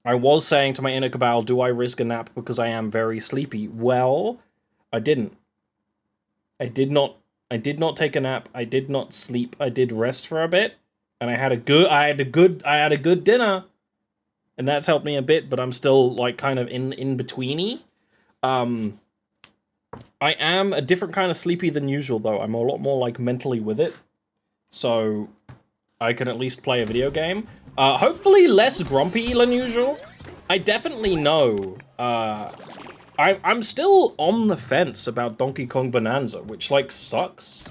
I was saying to my inner cabal, do I risk a nap because I am very sleepy? Well, I didn't. I did not take a nap. I did not sleep. I did rest for a bit, and I had a good dinner, and that's helped me a bit. But I'm still like kind of in betweeny. I am a different kind of sleepy than usual, though. I'm a lot more like mentally with it, so I can at least play a video game. Hopefully less grumpy than usual. I definitely know. I'm still on the fence about Donkey Kong Bonanza, which like sucks.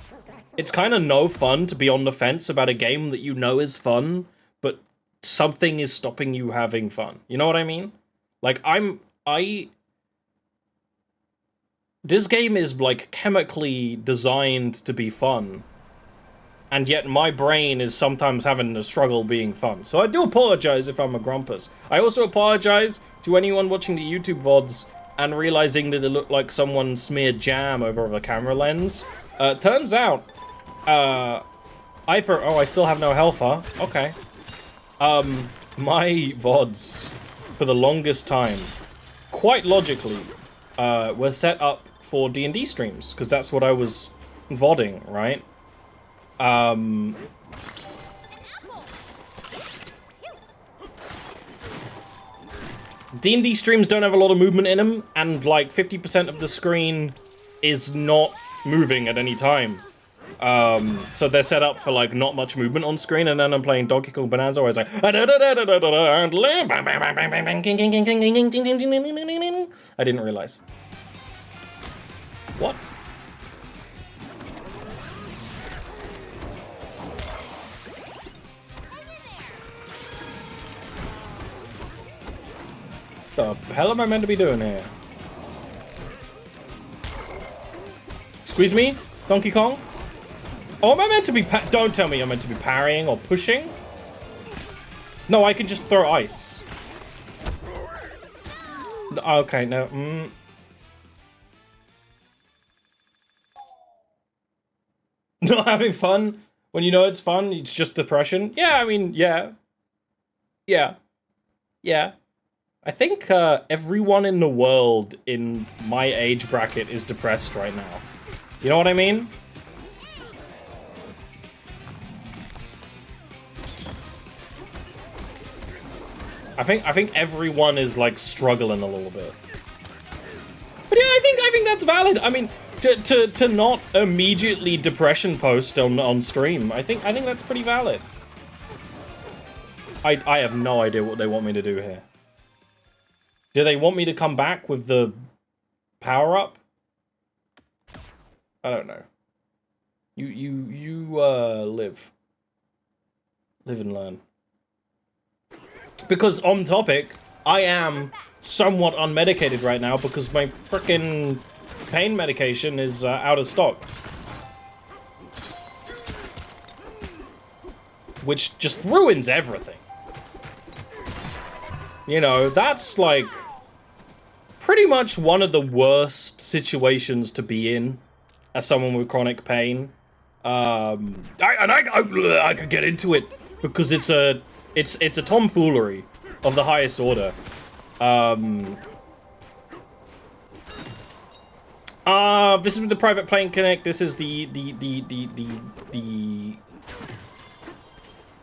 It's kind of no fun to be on the fence about a game that you know is fun, but something is stopping you having fun. You know what I mean? Like this game is like chemically designed to be fun, and yet my brain is sometimes having a struggle being fun. So I do apologize if I'm a grumpus. I also apologize to anyone watching the YouTube VODs and realizing that it looked like someone smeared jam over the camera lens. Turns out, oh, I still have no health, huh? Okay. My VODs, for the longest time, quite logically, were set up for D&D streams, because that's what I was VODing, right? D&D streams don't have a lot of movement in them, and like 50% of the screen is not moving at any time. So they're set up for like not much movement on screen, and then I'm playing Donkey Kong Bonanza where it's like I didn't realize. What? The hell am I meant to be doing here? Excuse me? Donkey Kong? Oh, am I meant to be don't tell me I'm meant to be parrying or pushing? No, I can just throw ice. Okay, no. Not having fun when you know it's fun, it's just depression. Yeah, I mean, yeah. Yeah. Yeah. I think everyone in the world in my age bracket is depressed right now. You know what I mean? I think everyone is like struggling a little bit. But yeah, I think that's valid. I mean, to not immediately depression post on stream, I think that's pretty valid. I have no idea what they want me to do here. Do they want me to come back with the power-up? I don't know. You live. Live and learn. Because on topic, I am somewhat unmedicated right now because my frickin' pain medication is out of stock. Which just ruins everything. You know, that's like pretty much one of the worst situations to be in as someone with chronic pain. I could get into it because it's a tomfoolery of the highest order. This is the private plane connect. This is the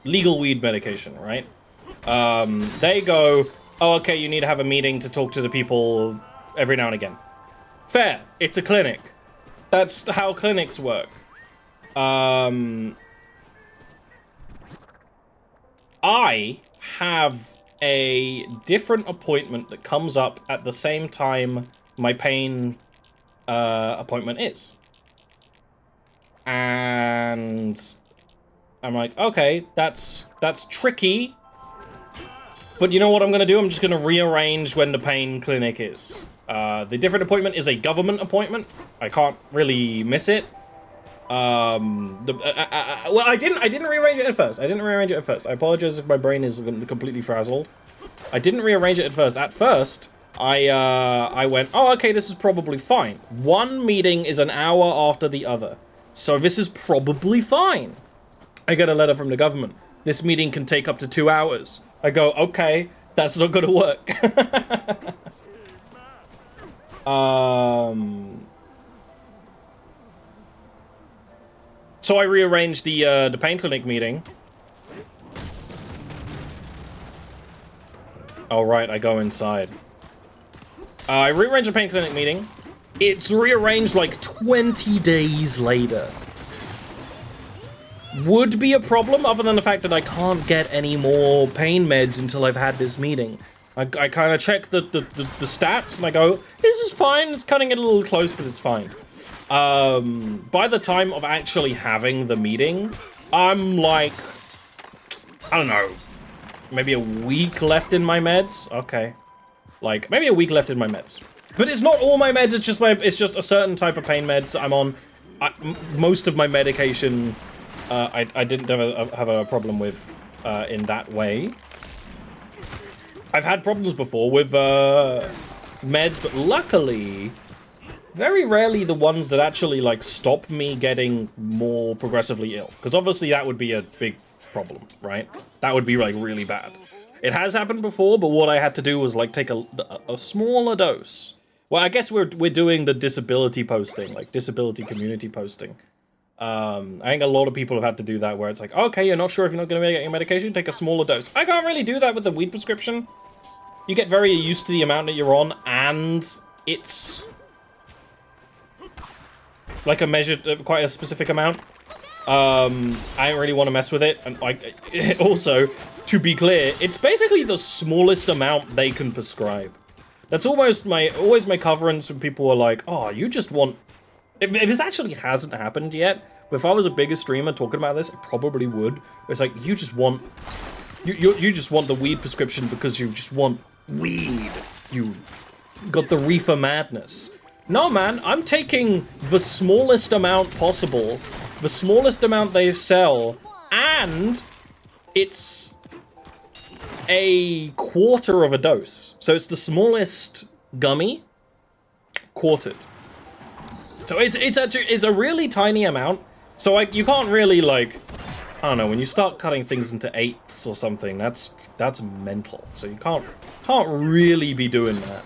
legal weed medication, right? They go, oh, okay, you need to have a meeting to talk to the people every now and again. Fair. It's a clinic. That's how clinics work. I have a different appointment that comes up at the same time my pain appointment is. And I'm like, okay, that's tricky. But you know what I'm gonna do? I'm just gonna rearrange when the pain clinic is. The different appointment is a government appointment. I can't really miss it. Well, I didn't rearrange it at first. I apologize if my brain is completely frazzled. I didn't rearrange it at first. At first, I went, oh, okay, this is probably fine. One meeting is an hour after the other. So this is probably fine. I get a letter from the government. This meeting can take up to 2 hours. I go, okay, That's not gonna work. So I rearranged the pain clinic meeting. Oh, right, I go inside. I rearranged the pain clinic meeting. It's rearranged like 20 days later. Would be a problem other than the fact that I can't get any more pain meds until I've had this meeting. I kind of check the stats and I go, this is fine. It's cutting it a little close, but it's fine. By the time of actually having the meeting, I'm like, I don't know, maybe a week left in my meds. Okay, like maybe a week left in my meds, but it's not all my meds. It's just a certain type of pain meds I'm on. Most of my medication, I didn't have a problem with in that way. I've had problems before with meds, but luckily, very rarely the ones that actually like stop me getting more progressively ill. Because obviously that would be a big problem, right? That would be like really bad. It has happened before, but what I had to do was like take a smaller dose. Well, I guess we're doing the disability posting, like disability community posting. I think a lot of people have had to do that where it's like, okay, you're not sure if you're not going to get your medication, take a smaller dose. I can't really do that with the weed prescription. You get very used to the amount that you're on, and it's like a measured, quite a specific amount. I don't really want to mess with it, and like, also, to be clear, it's basically the smallest amount they can prescribe. That's always my coverance when people are like, oh, you just want... If this actually hasn't happened yet, but if I was a bigger streamer talking about this, I probably would. It's like, you just want... You just want the weed prescription because you just want weed. You got the reefer madness. No, man, I'm taking the smallest amount possible, the smallest amount they sell, and it's a quarter of a dose. So it's the smallest gummy, quartered. So it's a really tiny amount. So you can't really like, I don't know, when you start cutting things into eighths or something, that's mental. So you can't really be doing that.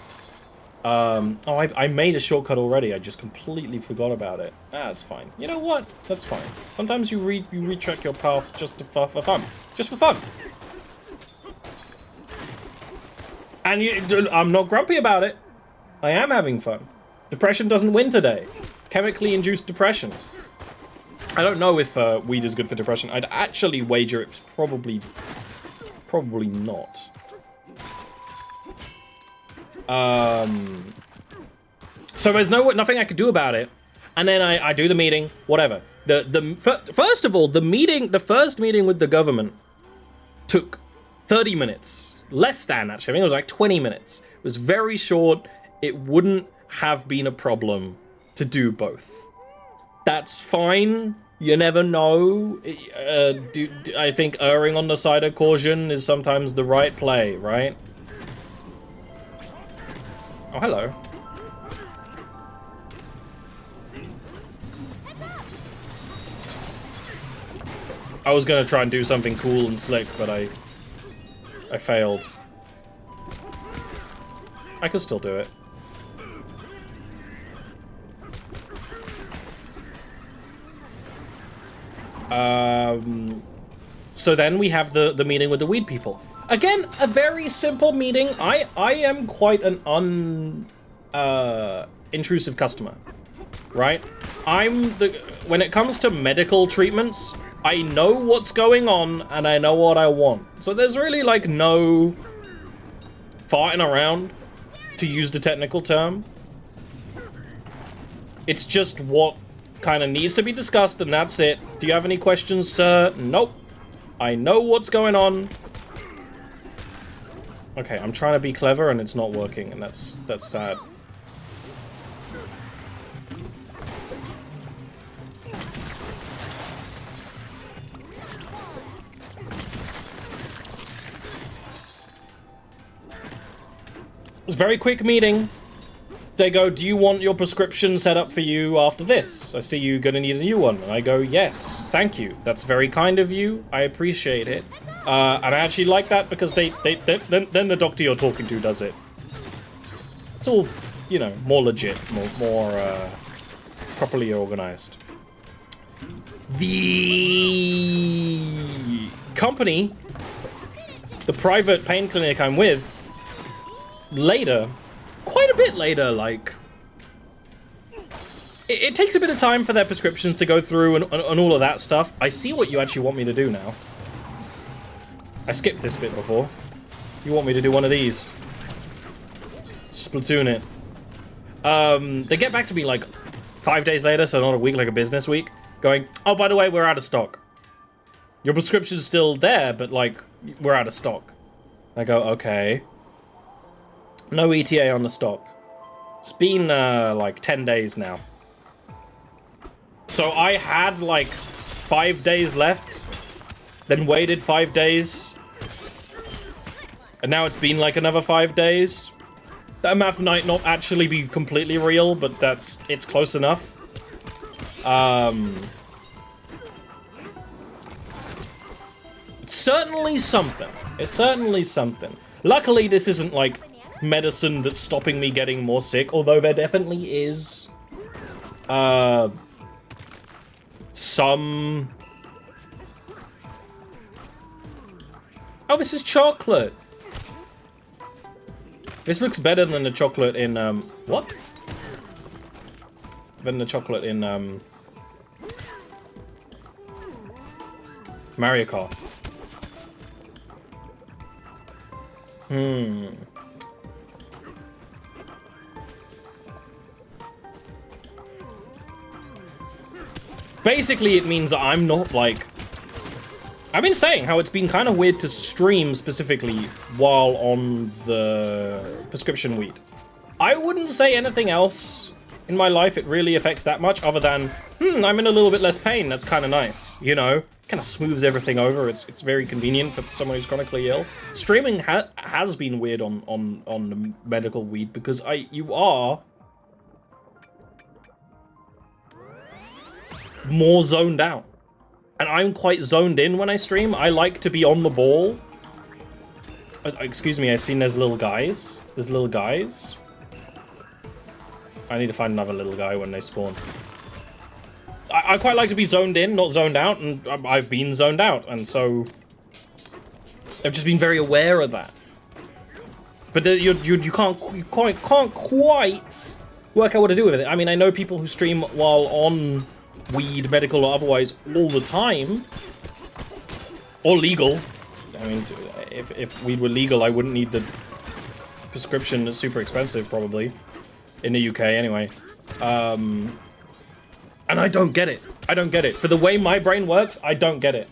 Oh, I made a shortcut already. I just completely forgot about it. That's fine. You know what? That's fine. Sometimes you recheck your path just for fun. Just for fun. And I'm not grumpy about it. I am having fun. Depression doesn't win today. Chemically induced depression. I don't know if weed is good for depression. I'd actually wager it's probably not. So there's nothing I could do about it. And then I do the meeting, whatever. First of all, the first meeting with the government took 30 minutes. Less than, actually. I think it was like 20 minutes. It was very short. It wouldn't have been a problem to do both. That's fine. You never know. I think erring on the side of caution is sometimes the right play, right? Oh, hello. I was gonna try and do something cool and slick, but I failed. I can still do it. So then we have the meeting with the weed people. Again, a very simple meeting. I am quite an intrusive customer, right? When it comes to medical treatments, I know what's going on and I know what I want. So there's really like no farting around, to use the technical term. It's just what kind of needs to be discussed, and that's it. Do you have any questions, sir? Nope. I know what's going on. Okay, I'm trying to be clever and it's not working, and that's sad. It was a very quick meeting. They go, do you want your prescription set up for you after this? I see you're gonna need a new one. And I go, yes, thank you. That's very kind of you. I appreciate it. And I actually like that because then the doctor you're talking to does it. It's all, you know, more legit, more properly organized. The company, the private pain clinic I'm with, later, quite a bit later, like, it takes a bit of time for their prescriptions to go through and all of that stuff. I see what you actually want me to do now. I skipped this bit before. You want me to do one of these. Splatoon it. They get back to me like 5 days later, so not a week, like a business week, going, oh, by the way, we're out of stock. Your prescription's still there, but like, we're out of stock. I go, okay. No ETA on the stock. It's been like 10 days now. So I had like 5 days left, then waited 5 days, and now it's been like another 5 days. That math might not actually be completely real, but it's close enough. It's certainly something. It's certainly something. Luckily, this isn't like medicine that's stopping me getting more sick, although there definitely is some... Oh, this is chocolate. This looks better than the chocolate in, what? Than the chocolate in, Mario Kart. Basically, it means I'm not, like... I've been saying how it's been kind of weird to stream specifically while on the prescription weed. I wouldn't say anything else in my life it really affects that much other than, I'm in a little bit less pain. That's kind of nice, you know? Kind of smooths everything over. It's very convenient for someone who's chronically ill. Streaming has been weird on the medical weed because you are more zoned out. And I'm quite zoned in when I stream. I like to be on the ball. Excuse me, I've seen there's little guys. There's little guys. I need to find another little guy when they spawn. I quite like to be zoned in, not zoned out, and I've been zoned out, and so I've just been very aware of that. But you can't quite work out what to do with it. I mean, I know people who stream while on weed, medical or otherwise, all the time, or legal. I mean, if weed were legal, I wouldn't need the prescription. It's super expensive, probably, in the UK anyway. And I don't get it. I don't get it. For the way my brain works, I don't get it.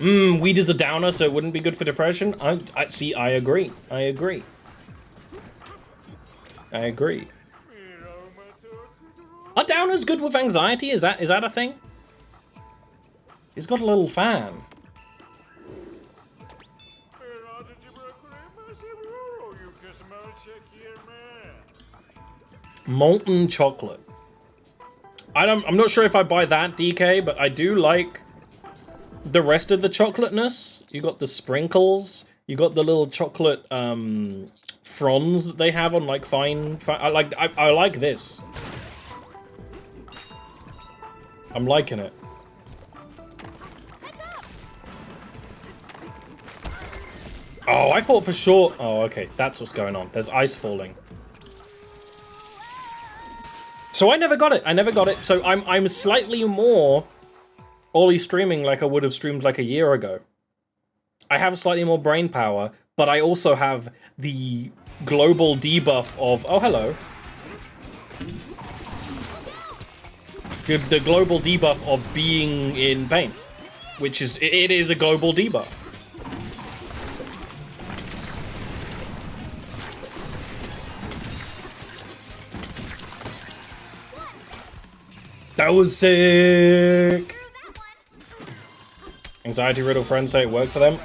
Weed is a downer, so it wouldn't be good for depression. I see. I agree. I agree. I agree. Are downers good with anxiety? Is that a thing? He's got a little fan. Molten chocolate. I'm not sure if I buy that, DK, but I do like the rest of the chocolateness. You got the sprinkles. You got the little chocolate fronds that they have on like fine I like this. I'm liking it. Oh, I thought for sure. Oh, okay, that's what's going on. There's ice falling. So I never got it. I never got it. So I'm slightly more Ollie streaming like I would have streamed like a year ago. I have slightly more brain power, but I also have the global debuff of, oh, hello. The global debuff of being in pain, which is, it is a global debuff. That was sick. Anxiety riddle friends say it worked for them.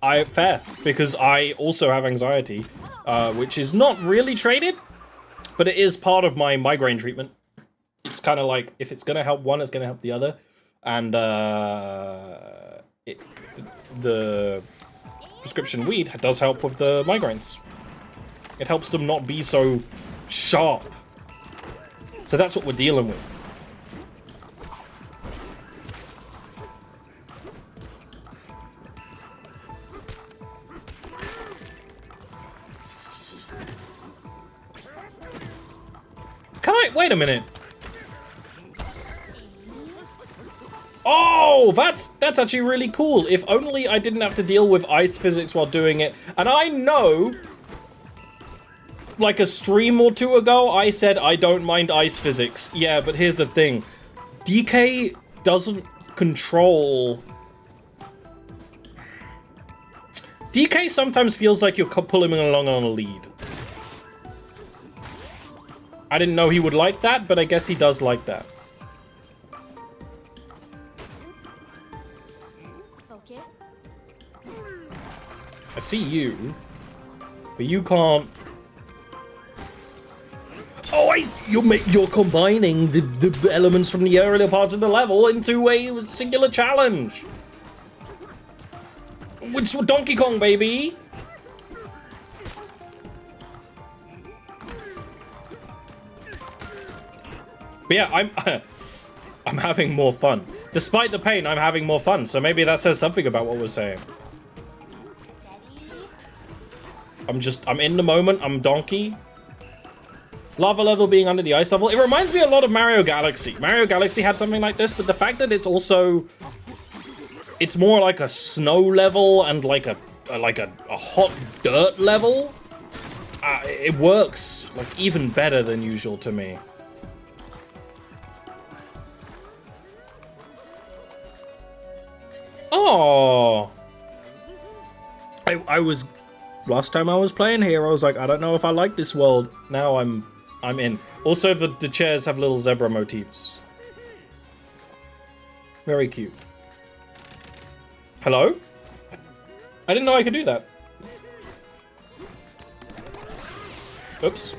I fair, because I also have anxiety, which is not really traded, but it is part of my migraine treatment. kind of like, if it's gonna help one, it's gonna help the other. And the prescription weed does help with the migraines. It helps them not be so sharp. So that's what we're dealing with. Can I, wait a minute. Oh, that's actually really cool. If only I didn't have to deal with ice physics while doing it. And I know, like a stream or two ago, I said I don't mind ice physics. Yeah, but here's the thing. DK doesn't control... DK sometimes feels like you're pulling him along on a lead. I didn't know he would like that, but I guess he does like that. Focus. I see you, but you can't. Oh, you're combining the elements from the earlier parts of the level into a singular challenge. It's Donkey Kong, baby. But yeah, I'm having more fun. Despite the pain, I'm having more fun. So maybe that says something about what we're saying. I'm in the moment. I'm Donkey. Lava level being under the ice level. It reminds me a lot of Mario Galaxy. Mario Galaxy had something like this, but the fact that it's also... It's more like a snow level and like a hot dirt level. It works like even better than usual to me. Oh, I was last time I was playing here. I was like, I don't know if I like this world. Now I'm in. Also, the chairs have little zebra motifs. Very cute. Hello? I didn't know I could do that. Oops.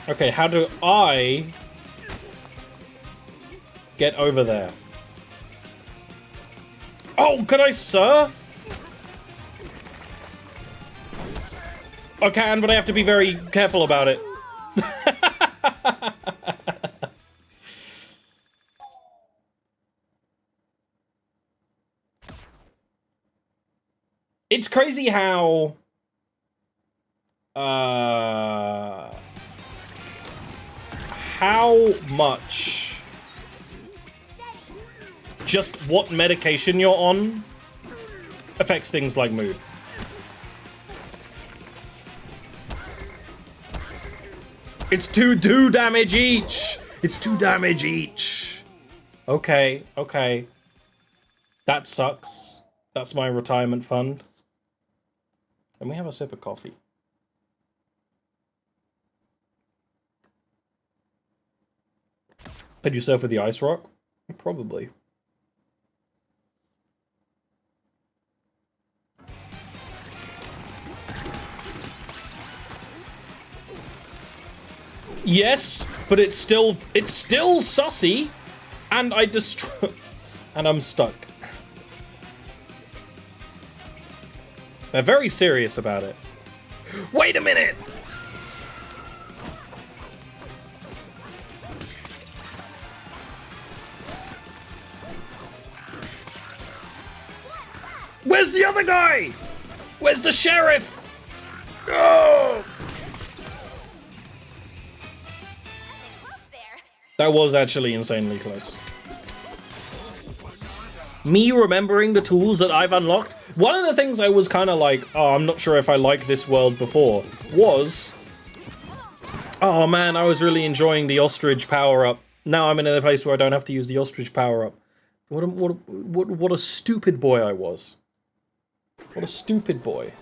Okay, how do I get over there? Oh, can I surf? I can, but I have to be very careful about it. It's crazy how... how much just what medication you're on affects things like mood. It's 2 damage each. It's 2 damage each. Okay, okay. That sucks. That's my retirement fund. Let me have a sip of coffee. Did you surf with the ice rock? Probably. Yes, but it's still sussy, and and I'm stuck. They're very serious about it. Wait a minute! Where's the other guy? Where's the sheriff? Oh! That was actually insanely close. Me remembering the tools that I've unlocked, one of the things I was kind of like, oh, I'm not sure if I like this world before, was, oh man, I was really enjoying the ostrich power-up. Now I'm in a place where I don't have to use the ostrich power-up. What a stupid boy I was. What a stupid boy.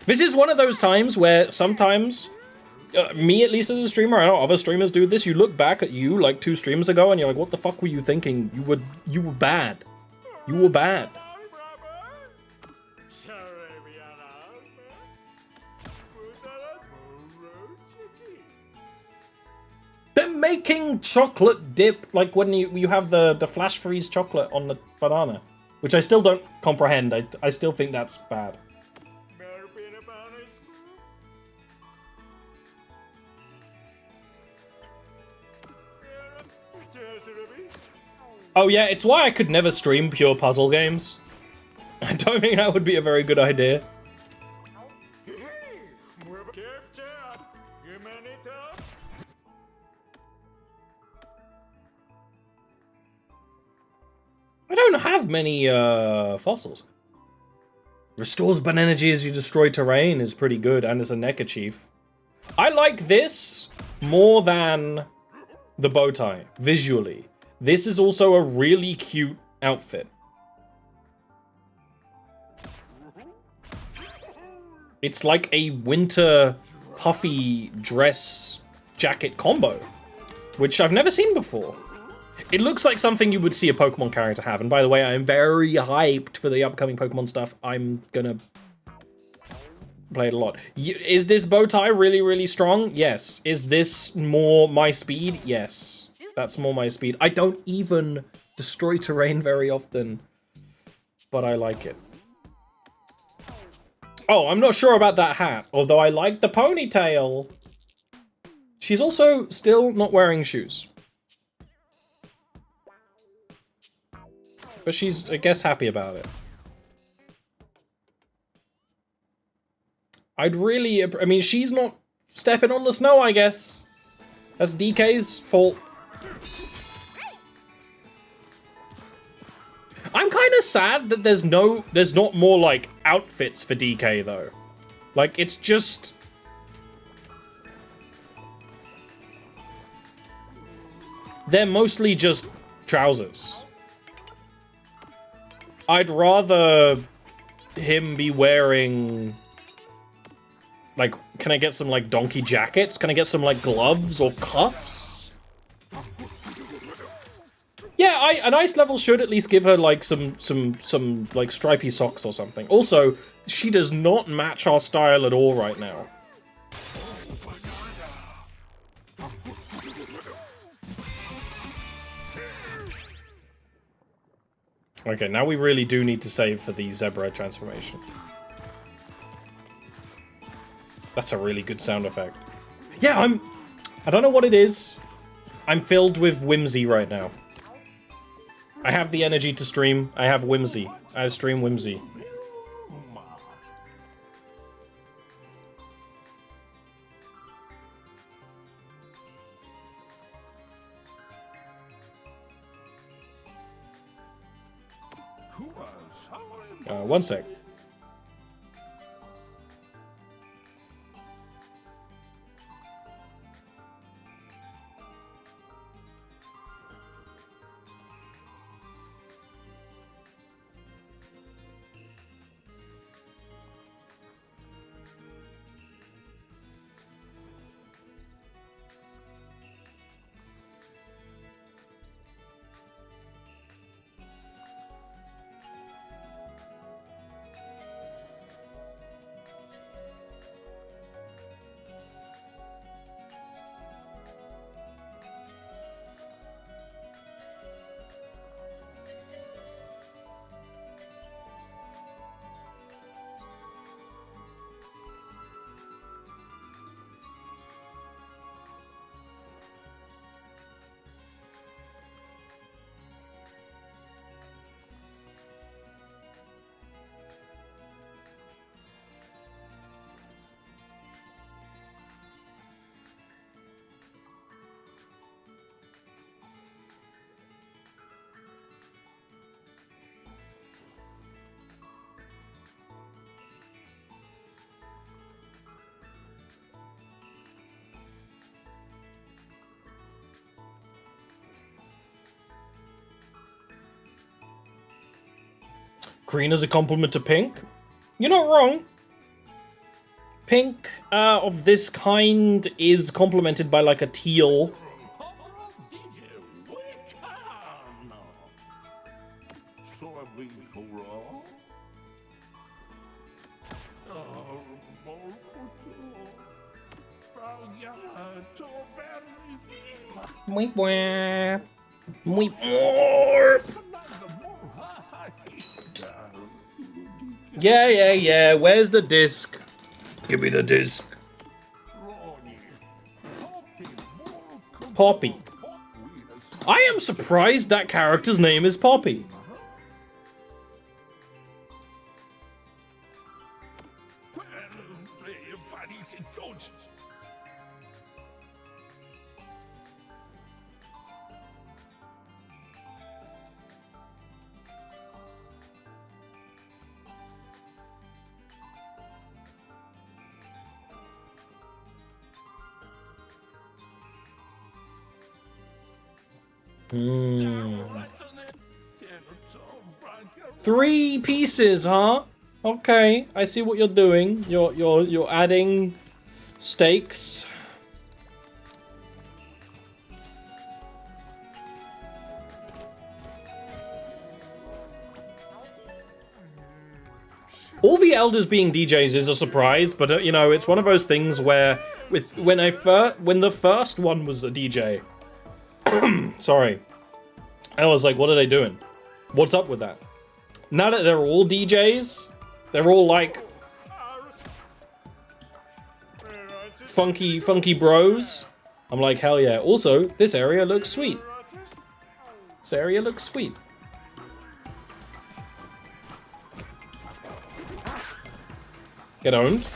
This is one of those times where sometimes, me at least as a streamer, I know other streamers do this, you look back at you like 2 streams ago and you're like, what the fuck were you thinking? You were bad. You were bad. They're making chocolate dip, like when you have the flash freeze chocolate on the banana, which I still don't comprehend. I still think that's bad. Oh yeah, it's why I could never stream pure puzzle games. I don't think that would be a very good idea. I don't have many fossils. Restores ban energy as you destroy terrain is pretty good, and it's a NECA chief. I like this more than the bow tie, visually. This is also a really cute outfit. It's like a winter puffy dress jacket combo, which I've never seen before. It looks like something you would see a Pokemon character have. And by the way, I'm very hyped for the upcoming Pokemon stuff. I'm gonna play it a lot. Is this bow tie really, really strong? Yes. Is this more my speed? Yes. That's more my speed. I don't even destroy terrain very often, but I like it. Oh, I'm not sure about that hat, although I like the ponytail. She's also still not wearing shoes. But she's, I guess, happy about it. I'd really, I mean, she's not stepping on the snow, I guess. That's DK's fault. I'm kind of sad that there's not more, like, outfits for DK, though. Like, it's just... They're mostly just trousers. I'd rather him be wearing... Like, can I get some, like, donkey jackets? Can I get some, like, gloves or cuffs? Yeah, an ice level should at least give her, like, some like, stripy socks or something. Also, she does not match our style at all right now. Okay, now we really do need to save for the zebra transformation. That's a really good sound effect. Yeah, I don't know what it is. I'm filled with whimsy right now. I have the energy to stream. I have whimsy. I stream whimsy. One sec. Green as a compliment to pink? You're not wrong. Pink of this kind is complemented by like a teal. Yeah. Where's the disc? Give me the disc. Poppy. I am surprised that character's name is Poppy. Three pieces, huh? Okay, I see what you're doing. You're adding stakes. All the elders being DJs is a surprise, but you know, it's one of those things where when the first one was a DJ, sorry, I was like, what are they doing? What's up with that? Now that they're all DJs, they're all like funky bros. I'm like, hell yeah. Also, this area looks sweet. This area looks sweet. Get owned.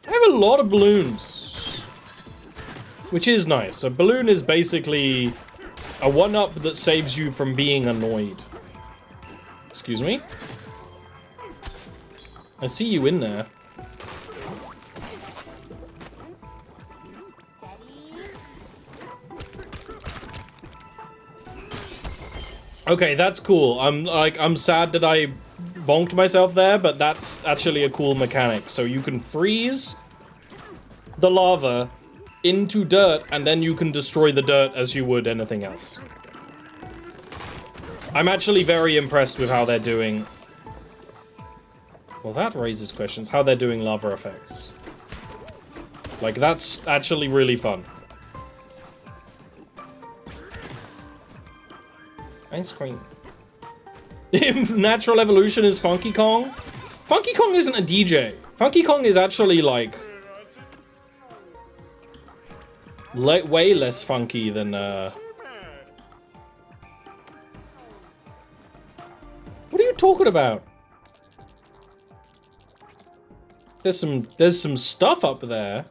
I have a lot of balloons, which is nice. A balloon is basically a one-up that saves you from being annoyed. Excuse me? I see you in there. Okay, that's cool. I'm sad that I bonked myself there, but that's actually a cool mechanic. So you can freeze the lava into dirt, and then you can destroy the dirt as you would anything else. I'm actually very impressed with how they're doing. Well, that raises questions. How they're doing lava effects. Like, that's actually really fun. Ice cream. Natural evolution is Funky Kong. Funky Kong isn't a DJ. Funky Kong is actually like way less funky than What are you talking about? There's some stuff up there.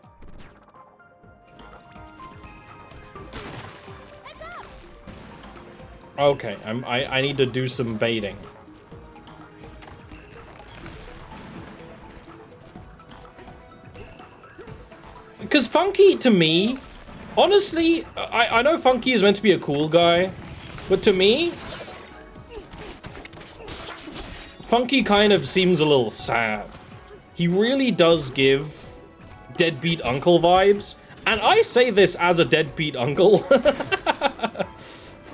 Okay, I need to do some baiting. Because Funky, to me, honestly, I know Funky is meant to be a cool guy, but to me, Funky kind of seems a little sad. He really does give deadbeat uncle vibes, and I say this as a deadbeat uncle.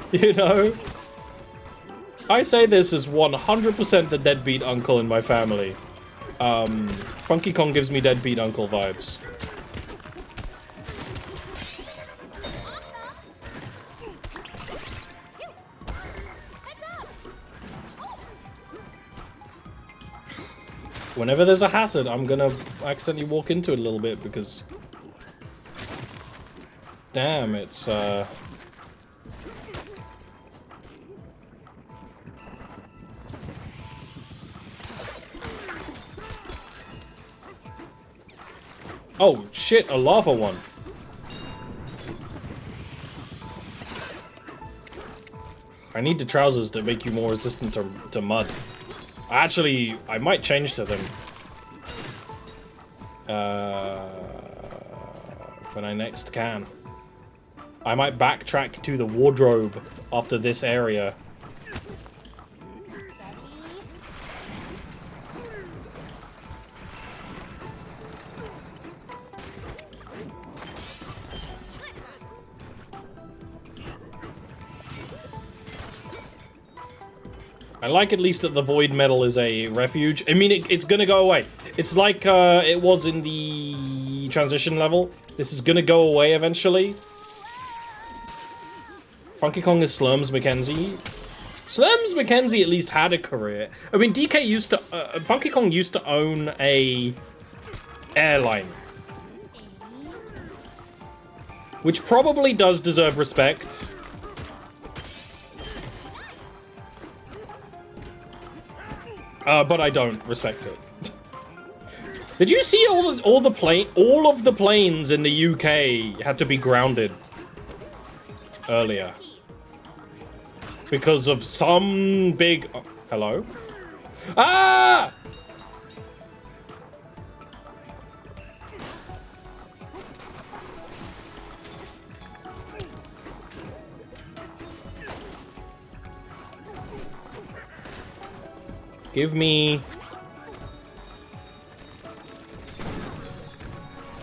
You know? I say this as 100% the deadbeat uncle in my family. Funky Kong gives me deadbeat uncle vibes. Whenever there's a hazard, I'm gonna accidentally walk into it a little bit because... Damn, it's, Oh, shit, a lava one. I need the trousers to make you more resistant to mud. Actually, I might change to them. when I next can. I might backtrack to the wardrobe after this area. I like at least that the void metal is a refuge. I mean, it's gonna go away. It's like it was in the transition level. This is gonna go away eventually. Funky Kong is Slurms Mackenzie. Slurms Mackenzie at least had a career. I mean, DK used to... Funky Kong used to own a airline. Which probably does deserve respect. But I don't respect it. Did you see all of the planes in the UK had to be grounded earlier because of some big... Oh, hello? Ah! Give me...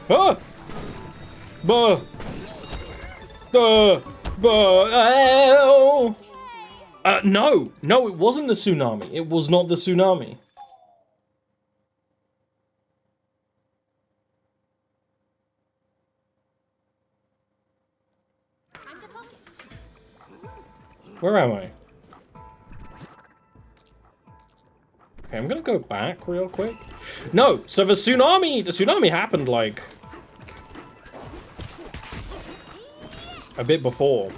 Ah! Buh! Oh! No! No, it wasn't the tsunami. It was not the tsunami. Where am I? Okay, I'm gonna go back real quick. No, so the tsunami happened like a bit before.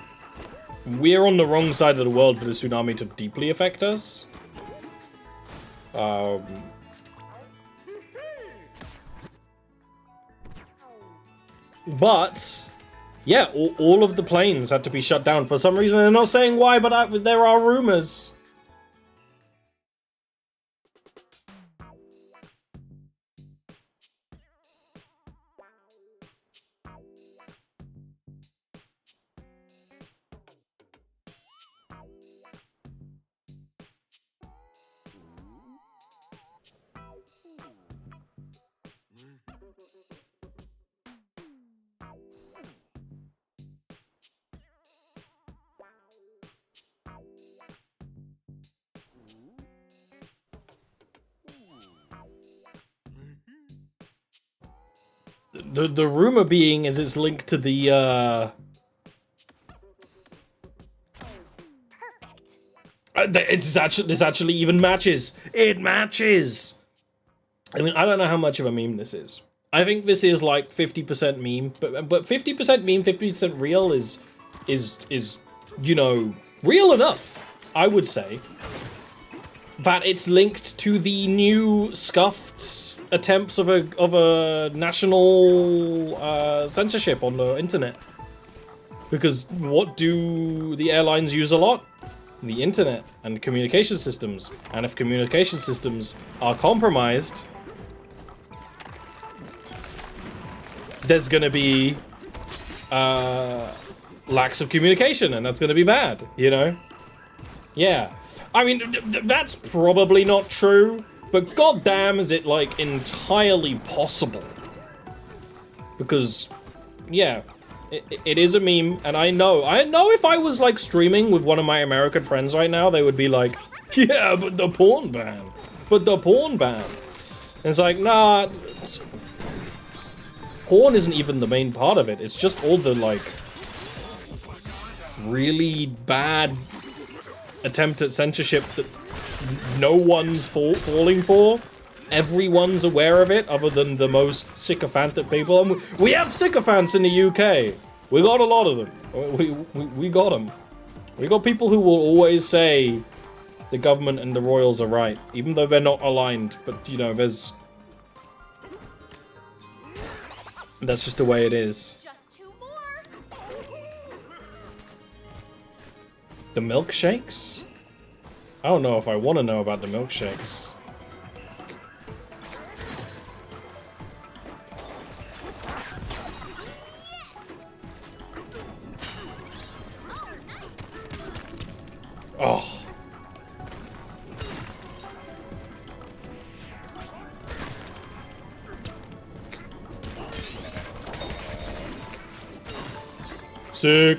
We're on the wrong side of the world for the tsunami to deeply affect us. But yeah, all of the planes had to be shut down for some reason. I'm not saying why, but there are rumors. The rumor being is it's linked to the this actually even matches. It matches. I mean, I don't know how much of a meme this is. I think this is like 50% meme, but 50% meme, 50% real is you know, real enough, I would say. That it's linked to the new scuffed attempts of a national censorship on the internet. Because what do the airlines use a lot? The internet and communication systems. And if communication systems are compromised, there's gonna be lacks of communication, and that's gonna be bad, you know? Yeah. I mean, that's probably not true, but goddamn is it, like, entirely possible. Because, yeah, it is a meme, and I know if I was, like, streaming with one of my American friends right now, they would be like, yeah, but the porn ban. But the porn ban. And it's like, nah, porn isn't even the main part of it. It's just all the, like, really bad attempt at censorship that no one's falling for. Everyone's aware of it, other than the most sycophantic people. And we have sycophants in the UK. We got a lot of them. We got them. We got people who will always say the government and the royals are right, even though they're not aligned. But, you know, that's just the way it is. The milkshakes? I don't know if I want to know about the milkshakes. Oh. Sick.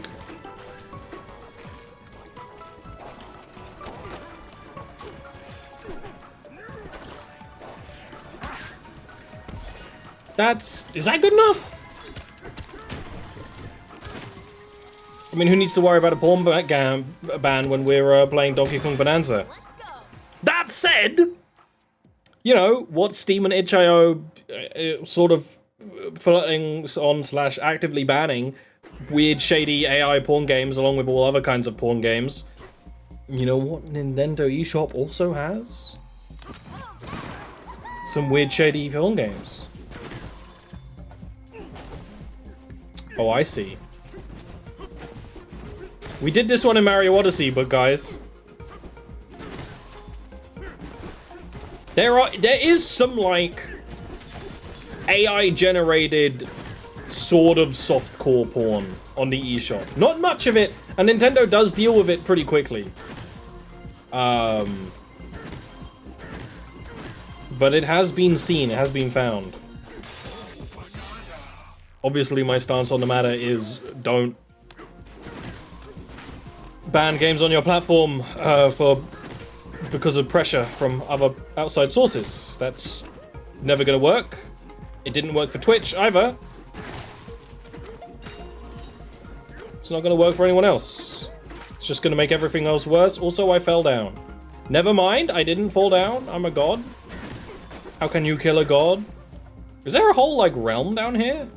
Is that good enough? I mean, who needs to worry about a porn ban when we're playing Donkey Kong Bonanza? That said, you know, what Steam and itch.io sort of flirting on / actively banning weird, shady AI porn games along with all other kinds of porn games. You know what Nintendo eShop also has? Some weird, shady porn games. Oh, I see. We did this one in Mario Odyssey, but guys, there is some like AI generated sort of softcore porn on the eShop. Not much of it, and Nintendo does deal with it pretty quickly. But it has been seen, it has been found. Obviously, my stance on the matter is don't ban games on your platform because of pressure from other outside sources. That's never gonna work. It didn't work for Twitch either. It's not gonna work for anyone else. It's just gonna make everything else worse. Also, I fell down. Never mind, I didn't fall down. I'm a god. How can you kill a god? Is there a whole, like, realm down here?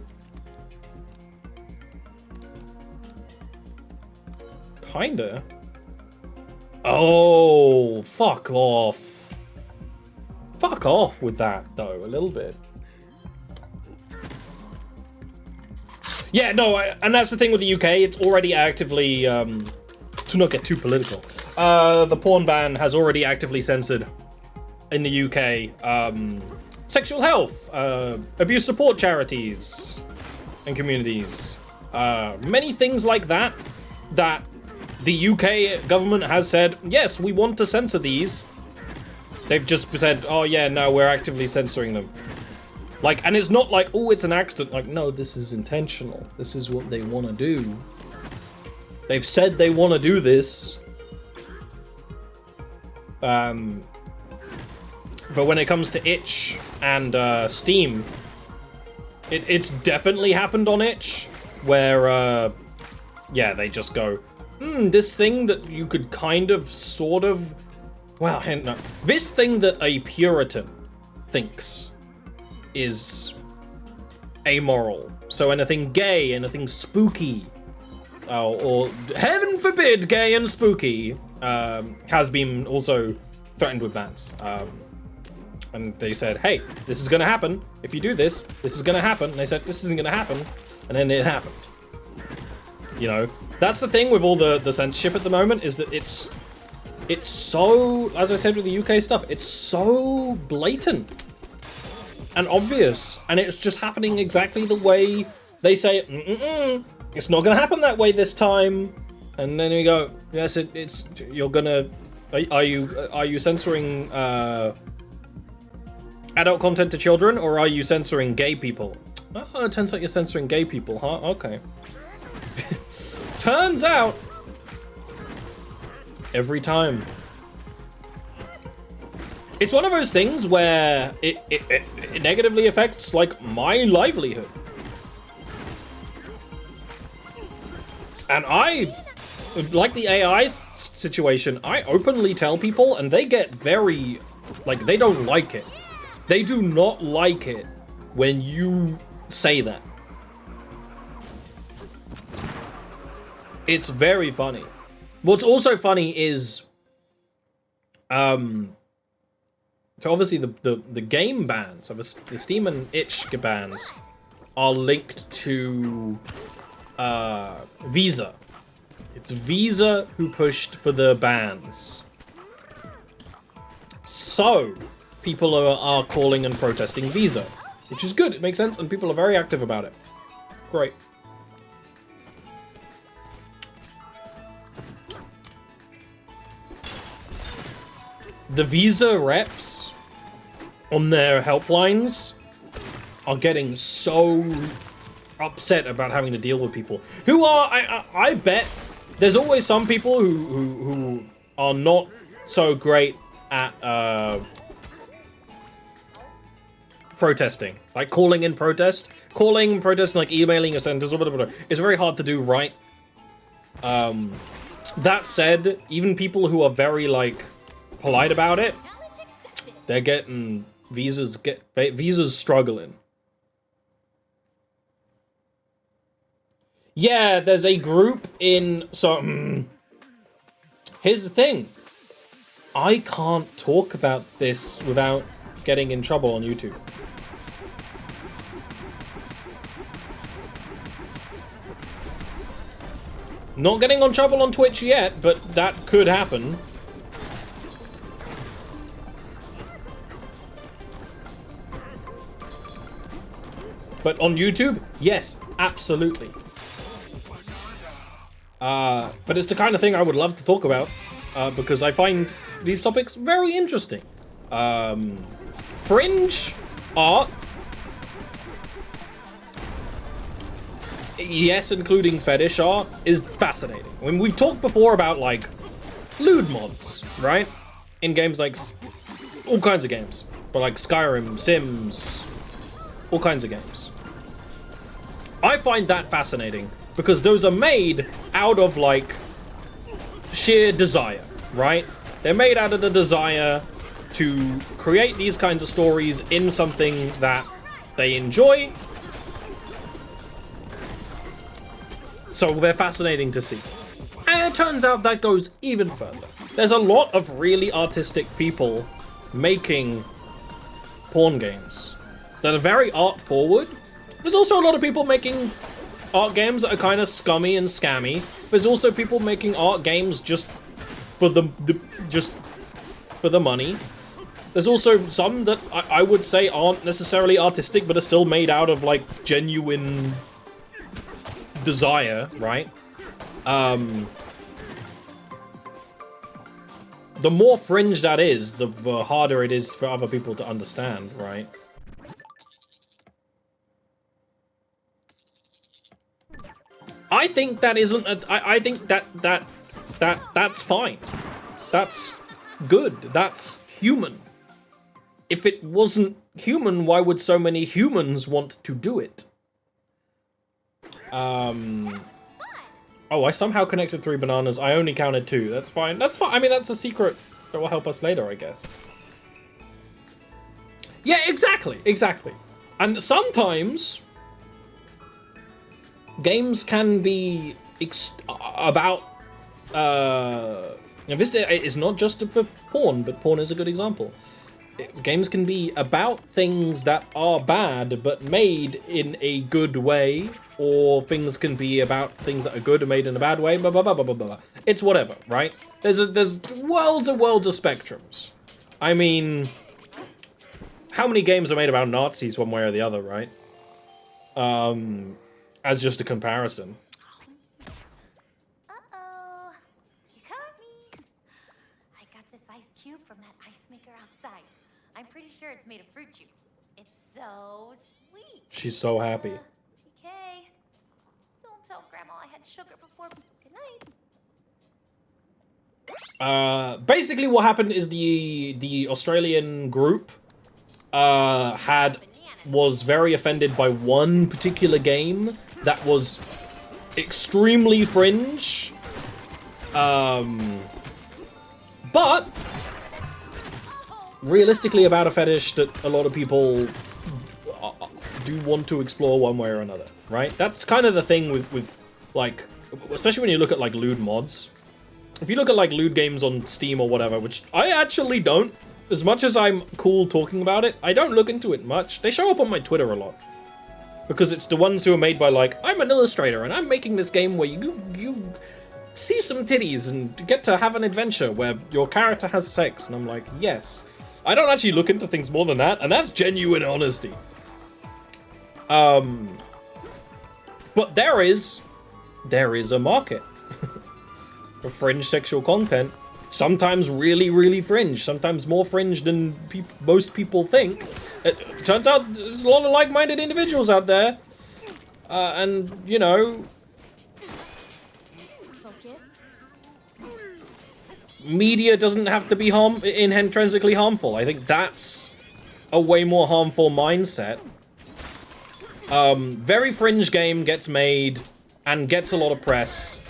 Kinda. Oh, fuck off. Fuck off with that, though, a little bit. Yeah, no, and that's the thing with the UK. It's already actively, to not get too political, the porn ban has already actively censored in the UK sexual health, abuse support charities and communities, many things like that, that the UK government has said, yes, we want to censor these. They've just said, oh yeah, no, we're actively censoring them. Like, and it's not like, oh, it's an accident. Like, no, this is intentional. This is what they want to do. They've said they want to do this. But when it comes to itch and Steam, it's definitely happened on itch, where, yeah, they just go, this thing that you could kind of, sort of, well, no, this thing that a Puritan thinks is amoral. So anything gay, anything spooky, or heaven forbid gay and spooky, has been also threatened with bans. And they said, hey, this is gonna happen. If you do this, this is gonna happen. And they said, this isn't gonna happen. And then it happened. You know, that's the thing with all the censorship at the moment, is that it's so, as I said with the UK stuff, it's so blatant and obvious, and it's just happening exactly the way they say, it's not gonna happen that way this time. And then you go, yes, it's you're gonna, are you censoring adult content to children, or are you censoring gay people? Oh, it turns out you're censoring gay people, huh? Okay. Turns out, every time. It's one of those things where it negatively affects, like, my livelihood. And I, like the AI situation, I openly tell people, and they get very, like, they don't like it. They do not like it when you say that. It's very funny. What's also funny is, so obviously the game bans, so the Steam and itch bans, are linked to Visa. It's Visa who pushed for the bans. So people are calling and protesting Visa, which is good. It makes sense, and people are very active about it. Great. the Visa reps on their helplines are getting so upset about having to deal with people who are, I bet there's always some people who are not so great at protesting, like calling in protest, like emailing a sentence or whatever. It's very hard to do, right? That said, even people who are very like polite about it, they're getting visas struggling. Yeah, there's a group in, so here's the thing. I can't talk about this without getting in trouble on YouTube. Not getting on trouble on Twitch yet, but that could happen. But on YouTube, yes, absolutely. But it's the kind of thing I would love to talk about, because I find these topics very interesting. Fringe art, yes, including fetish art, is fascinating. I mean, we've talked before about, like, lewd mods, right? In games like, all kinds of games. But like Skyrim, Sims, all kinds of games. I find that fascinating, because those are made out of, like, sheer desire, right? They're made out of the desire to create these kinds of stories in something that they enjoy. So they're fascinating to see. And it turns out that goes even further. There's a lot of really artistic people making porn games that are very art forward. There's also a lot of people making art games that are kind of scummy and scammy. There's also people making art games just for the money. There's also some that I would say aren't necessarily artistic, but are still made out of, like, genuine desire, right? The more fringe that is, the harder it is for other people to understand, right? I think that isn't I think that's fine. That's good. That's human. If it wasn't human, why would so many humans want to do it? Oh, I somehow connected 3 bananas. I only counted 2. That's fine. That's fine. I mean, that's a secret that will help us later, I guess. Yeah, exactly. Exactly. And sometimes games can be about this is not just for porn, but porn is a good example. Games can be about things that are bad but made in a good way, or things can be about things that are good and made in a bad way. Blah blah blah blah blah blah. It's whatever, right? There's worlds and worlds of spectrums. I mean, how many games are made about Nazis one way or the other, right? As just a comparison. Uh-oh. You caught me. I got this ice cube from that ice maker outside. I'm pretty sure it's made of fruit juice. It's so sweet. She's so happy. DK. Don't tell Grandma I had sugar before. Good night. Basically what happened is the Australian group was very offended by one particular game that was extremely fringe, but realistically about a fetish that a lot of people do want to explore one way or another, right? That's kind of the thing with like, especially when you look at like lewd mods. If you look at like lewd games on Steam or whatever, which I actually don't, as much as I'm cool talking about it, I don't look into it much. They show up on my Twitter a lot. Because it's the ones who are made by, like, I'm an illustrator and I'm making this game where you see some titties and get to have an adventure where your character has sex. And I'm like, yes. I don't actually look into things more than that, and that's genuine honesty. But there is a market for fringe sexual content sometimes really, really fringe, sometimes more fringe than most people think. It turns out there's a lot of like-minded individuals out there. And, you know, media doesn't have to be intrinsically harmful. I think that's a way more harmful mindset. Very fringe game gets made and gets a lot of press,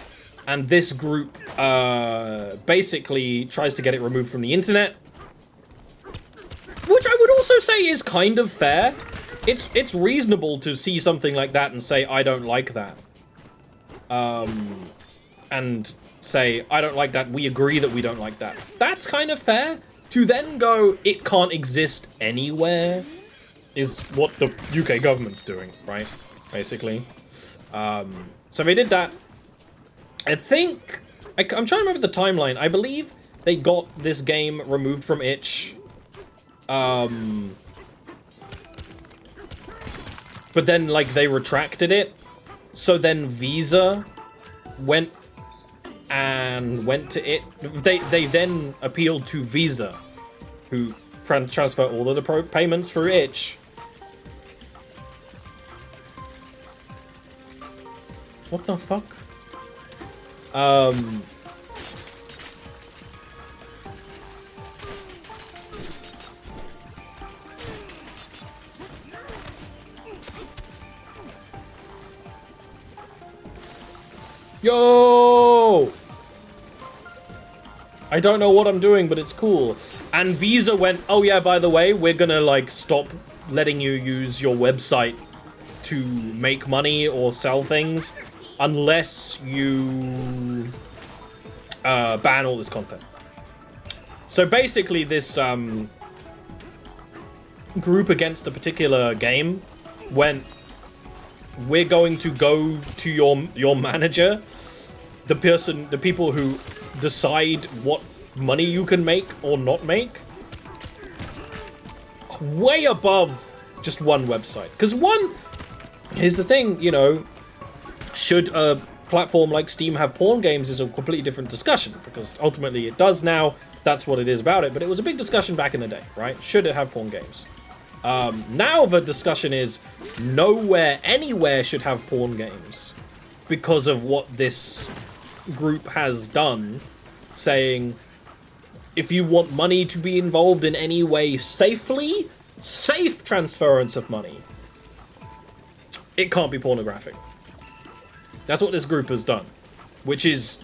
and this group basically tries to get it removed from the internet, which I would also say is kind of fair. It's reasonable to see something like that and say, I don't like that. And say, I don't like that, we agree that we don't like that. That's kind of fair. To then go, it can't exist anywhere, is what the UK government's doing, right? Basically. So they did that. I think, I'm trying to remember the timeline. I believe they got this game removed from itch. But then, like, they retracted it. So then Visa went to it. They then appealed to Visa, who transfer all of the payments through itch. What the fuck? Yo! I don't know what I'm doing, but it's cool. And Visa went, oh yeah, by the way, we're gonna, like, stop letting you use your website to make money or sell things unless you ban all this content. So basically this group against a particular game went, we're going to go to your manager, the people who decide what money you can make or not make, way above just one website. Because here's the thing, you know, should a platform like Steam have porn games is a completely different discussion, because ultimately it does now, that's what it is about it, but it was a big discussion back in the day, right? Should it have porn games? Now the discussion is nowhere, anywhere should have porn games because of what this group has done, saying if you want money to be involved in any way safely, safe transference of money, it can't be pornographic. That's what this group has done, which is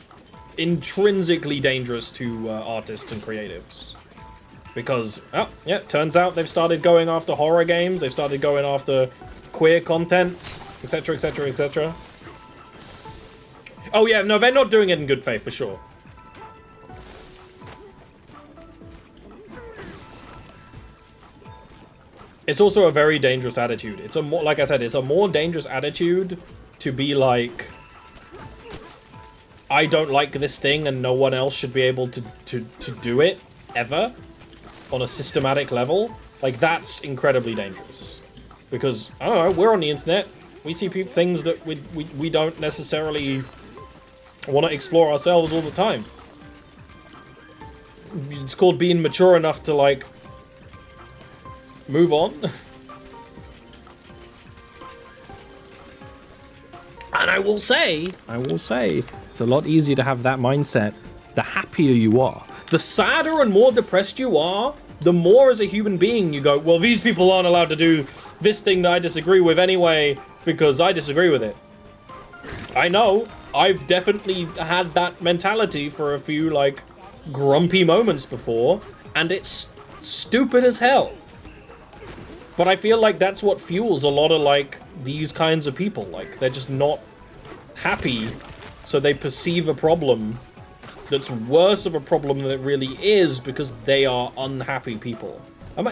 intrinsically dangerous to artists and creatives. Because, oh, yeah, turns out they've started going after horror games, they've started going after queer content, etc, etc, etc. Oh yeah, no, they're not doing it in good faith, for sure. It's also a very dangerous attitude. It's a more, like I said, it's a more dangerous attitude to be like, I don't like this thing and no one else should be able to do it, ever, on a systematic level. Like, that's incredibly dangerous. Because, I don't know, we're on the internet, we see things that we don't necessarily want to explore ourselves all the time. It's called being mature enough to, like, move on. And I will say, it's a lot easier to have that mindset the happier you are. The sadder and more depressed you are, the more as a human being you go, well, these people aren't allowed to do this thing that I disagree with anyway, because I disagree with it. I know, I've definitely had that mentality for a few, like, grumpy moments before, and it's stupid as hell. But I feel like that's what fuels a lot of, like, these kinds of people. Like, they're just not happy, so they perceive a problem that's worse of a problem than it really is because they are unhappy people. I'm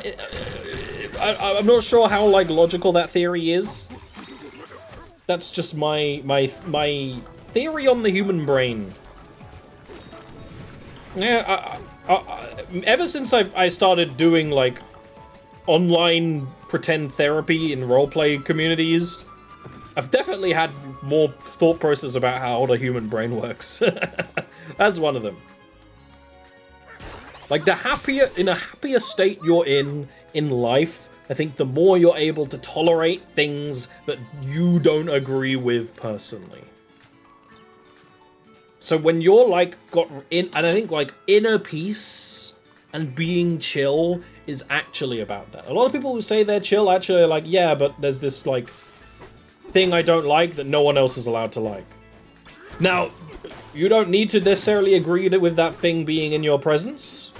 not sure how, like, logical that theory is. That's just my theory on the human brain. Yeah, ever since I started doing, like, online pretend therapy in roleplay communities, I've definitely had more thought process about how the human brain works. That's one of them. Like, in a happier state you're in life, I think the more you're able to tolerate things that you don't agree with personally. So when you're like and I think like inner peace and being chill is actually about that. A lot of people who say they're chill actually are like, yeah, but there's this like thing I don't like that no one else is allowed to like. Now, you don't need to necessarily agree with that thing being in your presence,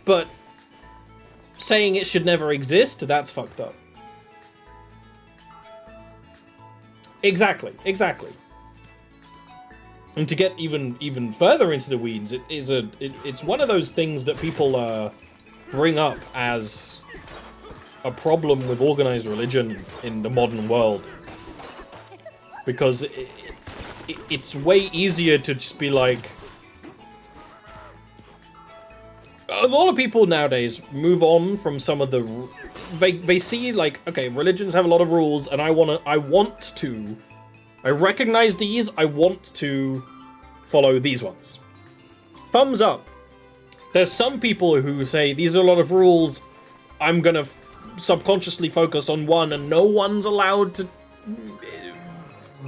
but saying it should never exist, that's fucked up. Exactly. And to get even further into the weeds, it's one of those things that people bring up as a problem with organized religion in the modern world, because it's way easier to just be like. A lot of people nowadays move on from some of the. They see like, okay, religions have a lot of rules, and I recognize these, I want to follow these ones. Thumbs up. There's some people who say, these are a lot of rules, I'm gonna subconsciously focus on one, and no one's allowed to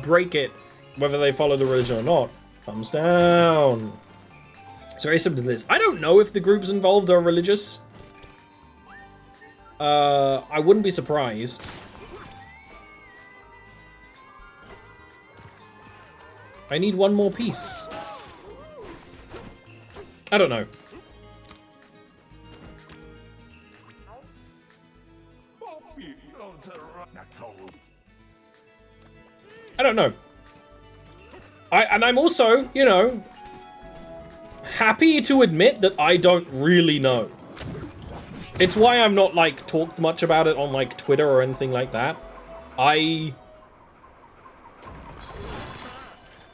break it, whether they follow the religion or not. Thumbs down. It's very simple to this. I don't know if the groups involved are religious. I wouldn't be surprised. I need one more piece. I don't know. I don't know. And I'm also, you know, happy to admit that I don't really know. It's why I'm not, like, talked much about it on, like, Twitter or anything like that. I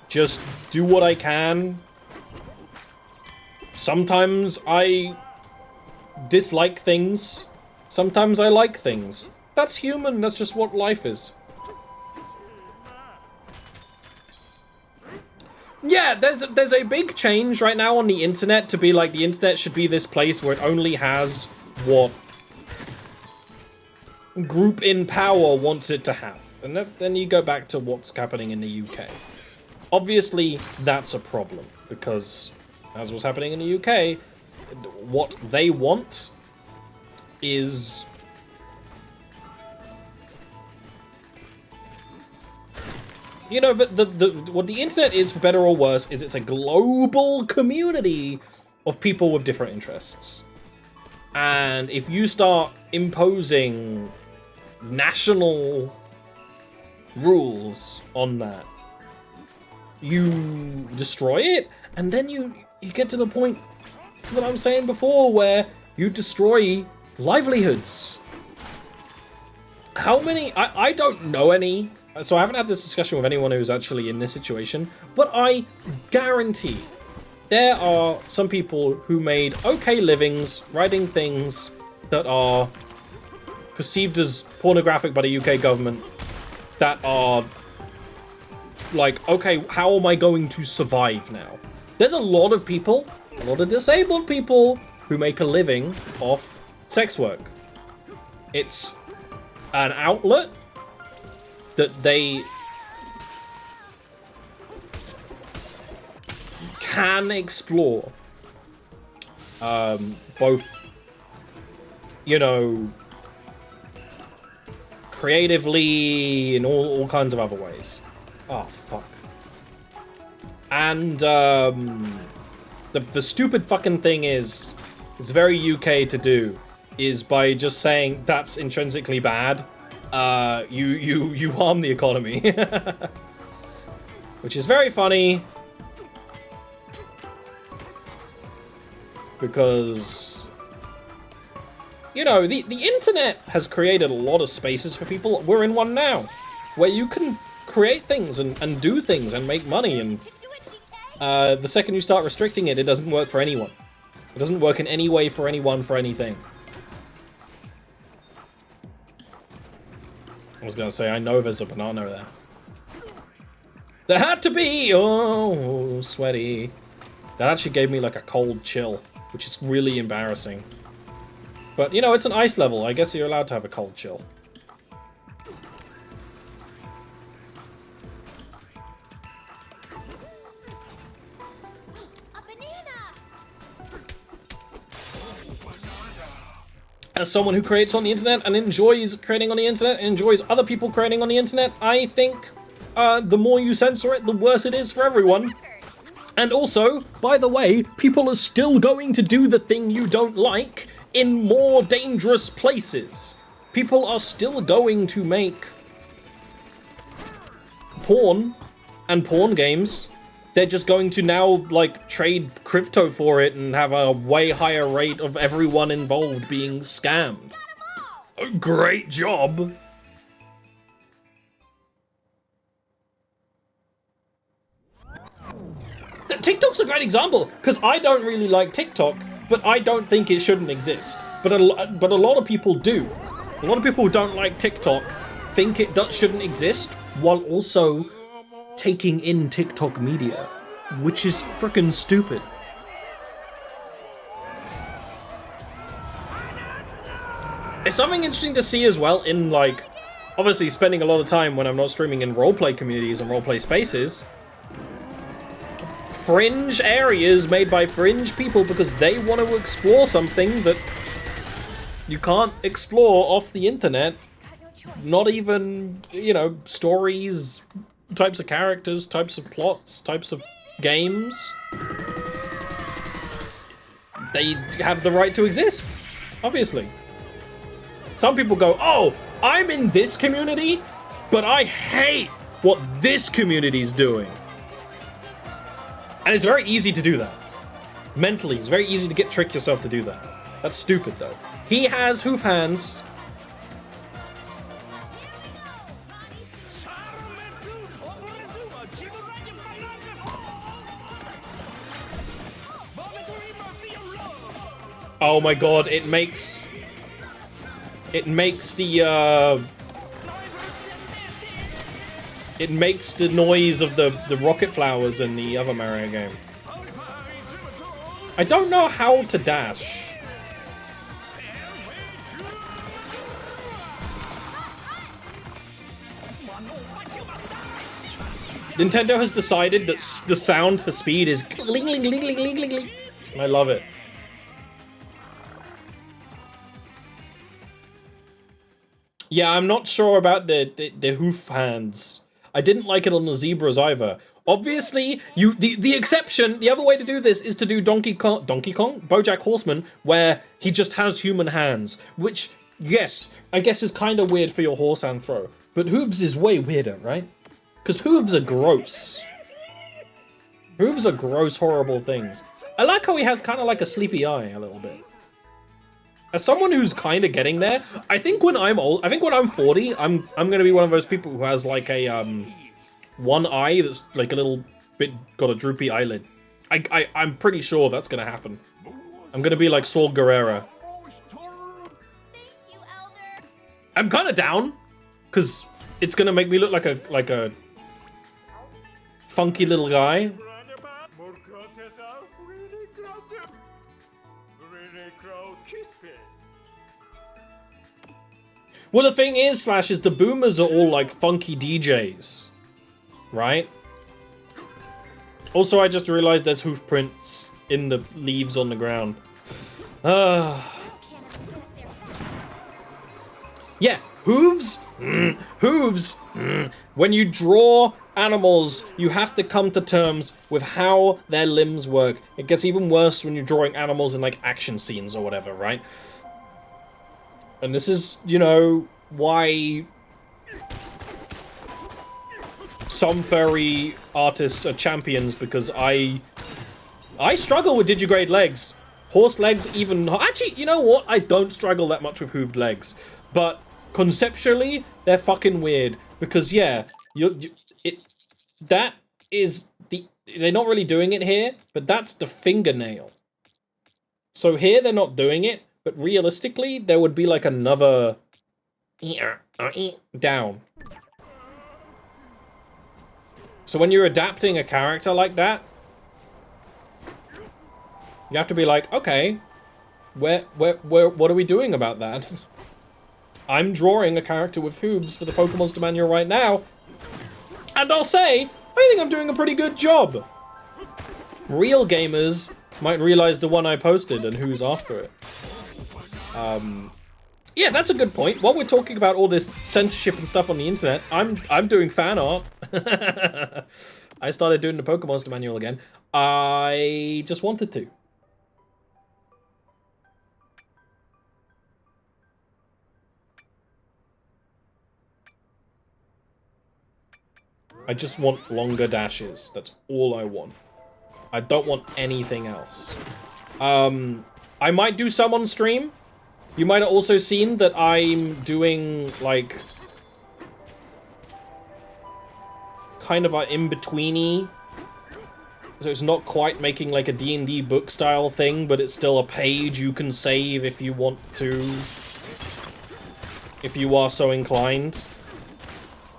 just do what I can. Sometimes I dislike things. Sometimes I like things. That's human. That's just what life is. Yeah, there's a big change right now on the internet to be like the internet should be this place where it only has what group in power wants it to have. And then you go back to what's happening in the UK. Obviously, that's a problem because, as was happening in the UK, what they want is you know, what the internet is, for better or worse, is it's a global community of people with different interests. And if you start imposing national rules on that, you destroy it, and then you get to the point that I'm saying before, where you destroy livelihoods. How many? I don't know any. So I haven't had this discussion with anyone who's actually in this situation, but I guarantee there are some people who made okay livings writing things that are perceived as pornographic by the UK government, that are like, okay, how am I going to survive now? There's a lot of people, a lot of disabled people who make a living off sex work. It's an outlet that they can explore, both, you know, creatively and all kinds of other ways. Oh, fuck. And, the stupid fucking thing is, it's very UK to do, is by just saying that's intrinsically bad, you harm the economy. Which is very funny. Because, you know, the internet has created a lot of spaces for people. We're in one now, where you can create things and do things and make money, and the second you start restricting it, it doesn't work for anyone. It doesn't work in any way for anyone, for anything. I was gonna say, I know there's a banana there. There had to be! Oh, sweaty. That actually gave me like a cold chill. which is really embarrassing. But, you know, it's an ice level. I guess you're allowed to have a cold chill. As someone who creates on the internet and enjoys creating on the internet and enjoys other people creating on the internet, I think the more you censor it, the worse it is for everyone. And also, by the way, people are still going to do the thing you don't like in more dangerous places. People are still going to make porn and porn games. They're just going to now, like, trade crypto for it and have a way higher rate of everyone involved being scammed. Oh, great job! TikTok's a great example, because I don't really like TikTok, but I don't think it shouldn't exist. But a lot of people do. A lot of people who don't like TikTok think it shouldn't exist, while also taking in TikTok media, which is freaking stupid. It's something interesting to see as well in, like, obviously spending a lot of time when I'm not streaming in roleplay communities and roleplay spaces. Fringe areas made by fringe people because they want to explore something that you can't explore off the internet. Not even, you know, stories, types of characters, types of plots, types of games. They have the right to exist, obviously. Some people go, oh, I'm in this community, but I hate what this community's doing. And it's very easy to do that. Mentally, it's very easy to trick yourself to do that. That's stupid, though. He has hoof hands. Oh my god, it makes the noise of the rocket flowers in the other Mario game. I don't know how to dash. Nintendo has decided that the sound for speed is ling ling ling ling ling ling ling. I love it. Yeah, I'm not sure about the hoof hands. I didn't like it on the zebras either. Obviously, the exception, the other way to do this is to do Donkey Kong, BoJack Horseman, where he just has human hands, which, yes, I guess is kind of weird for your horse hand throw. But hooves is way weirder, right? Because hooves are gross. Hooves are gross, horrible things. I like how he has kind of like a sleepy eye a little bit. As someone who's kind of getting there, I think when I'm old, I think when I'm 40, I'm gonna be one of those people who has like a one eye that's like a little bit got a droopy eyelid. I'm pretty sure that's gonna happen. I'm gonna be like Saul Guerrero. Thank you, Elder. I'm kind of down, cause it's gonna make me look like a funky little guy. Well, the thing is, Slash, is the boomers are all like funky DJs, right? Also, I just realized there's hoof prints in the leaves on the ground. Yeah, hooves? Hooves? When you draw animals, you have to come to terms with how their limbs work. It gets even worse when you're drawing animals in like action scenes or whatever, right? And this is, you know, why some furry artists are champions, because I struggle with digigrade legs. Horse legs even... Actually, you know what? I don't struggle that much with hooved legs. But conceptually, they're fucking weird. Because, yeah, that is the... They're not really doing it here, but that's the fingernail. So here they're not doing it. But realistically, there would be like another down. So when you're adapting a character like that, You have to be like, okay, what are we doing about that? I'm drawing a character with hooves for the Pokemon Monster Manual right now, and I'll say, I think I'm doing a pretty good job. Real gamers might realize the one I posted and who's after it. Yeah, that's a good point. While we're talking about all this censorship and stuff on the internet, I'm doing fan art. I started doing the Pokemon Monster Manual again. I just wanted to. I just want longer dashes. That's all I want. I don't want anything else. I might do some on stream. You might have also seen that I'm doing, like, kind of an in-betweeny. So it's not quite making, like, a D&D book-style thing, but it's still a page you can save if you want to. If you are so inclined.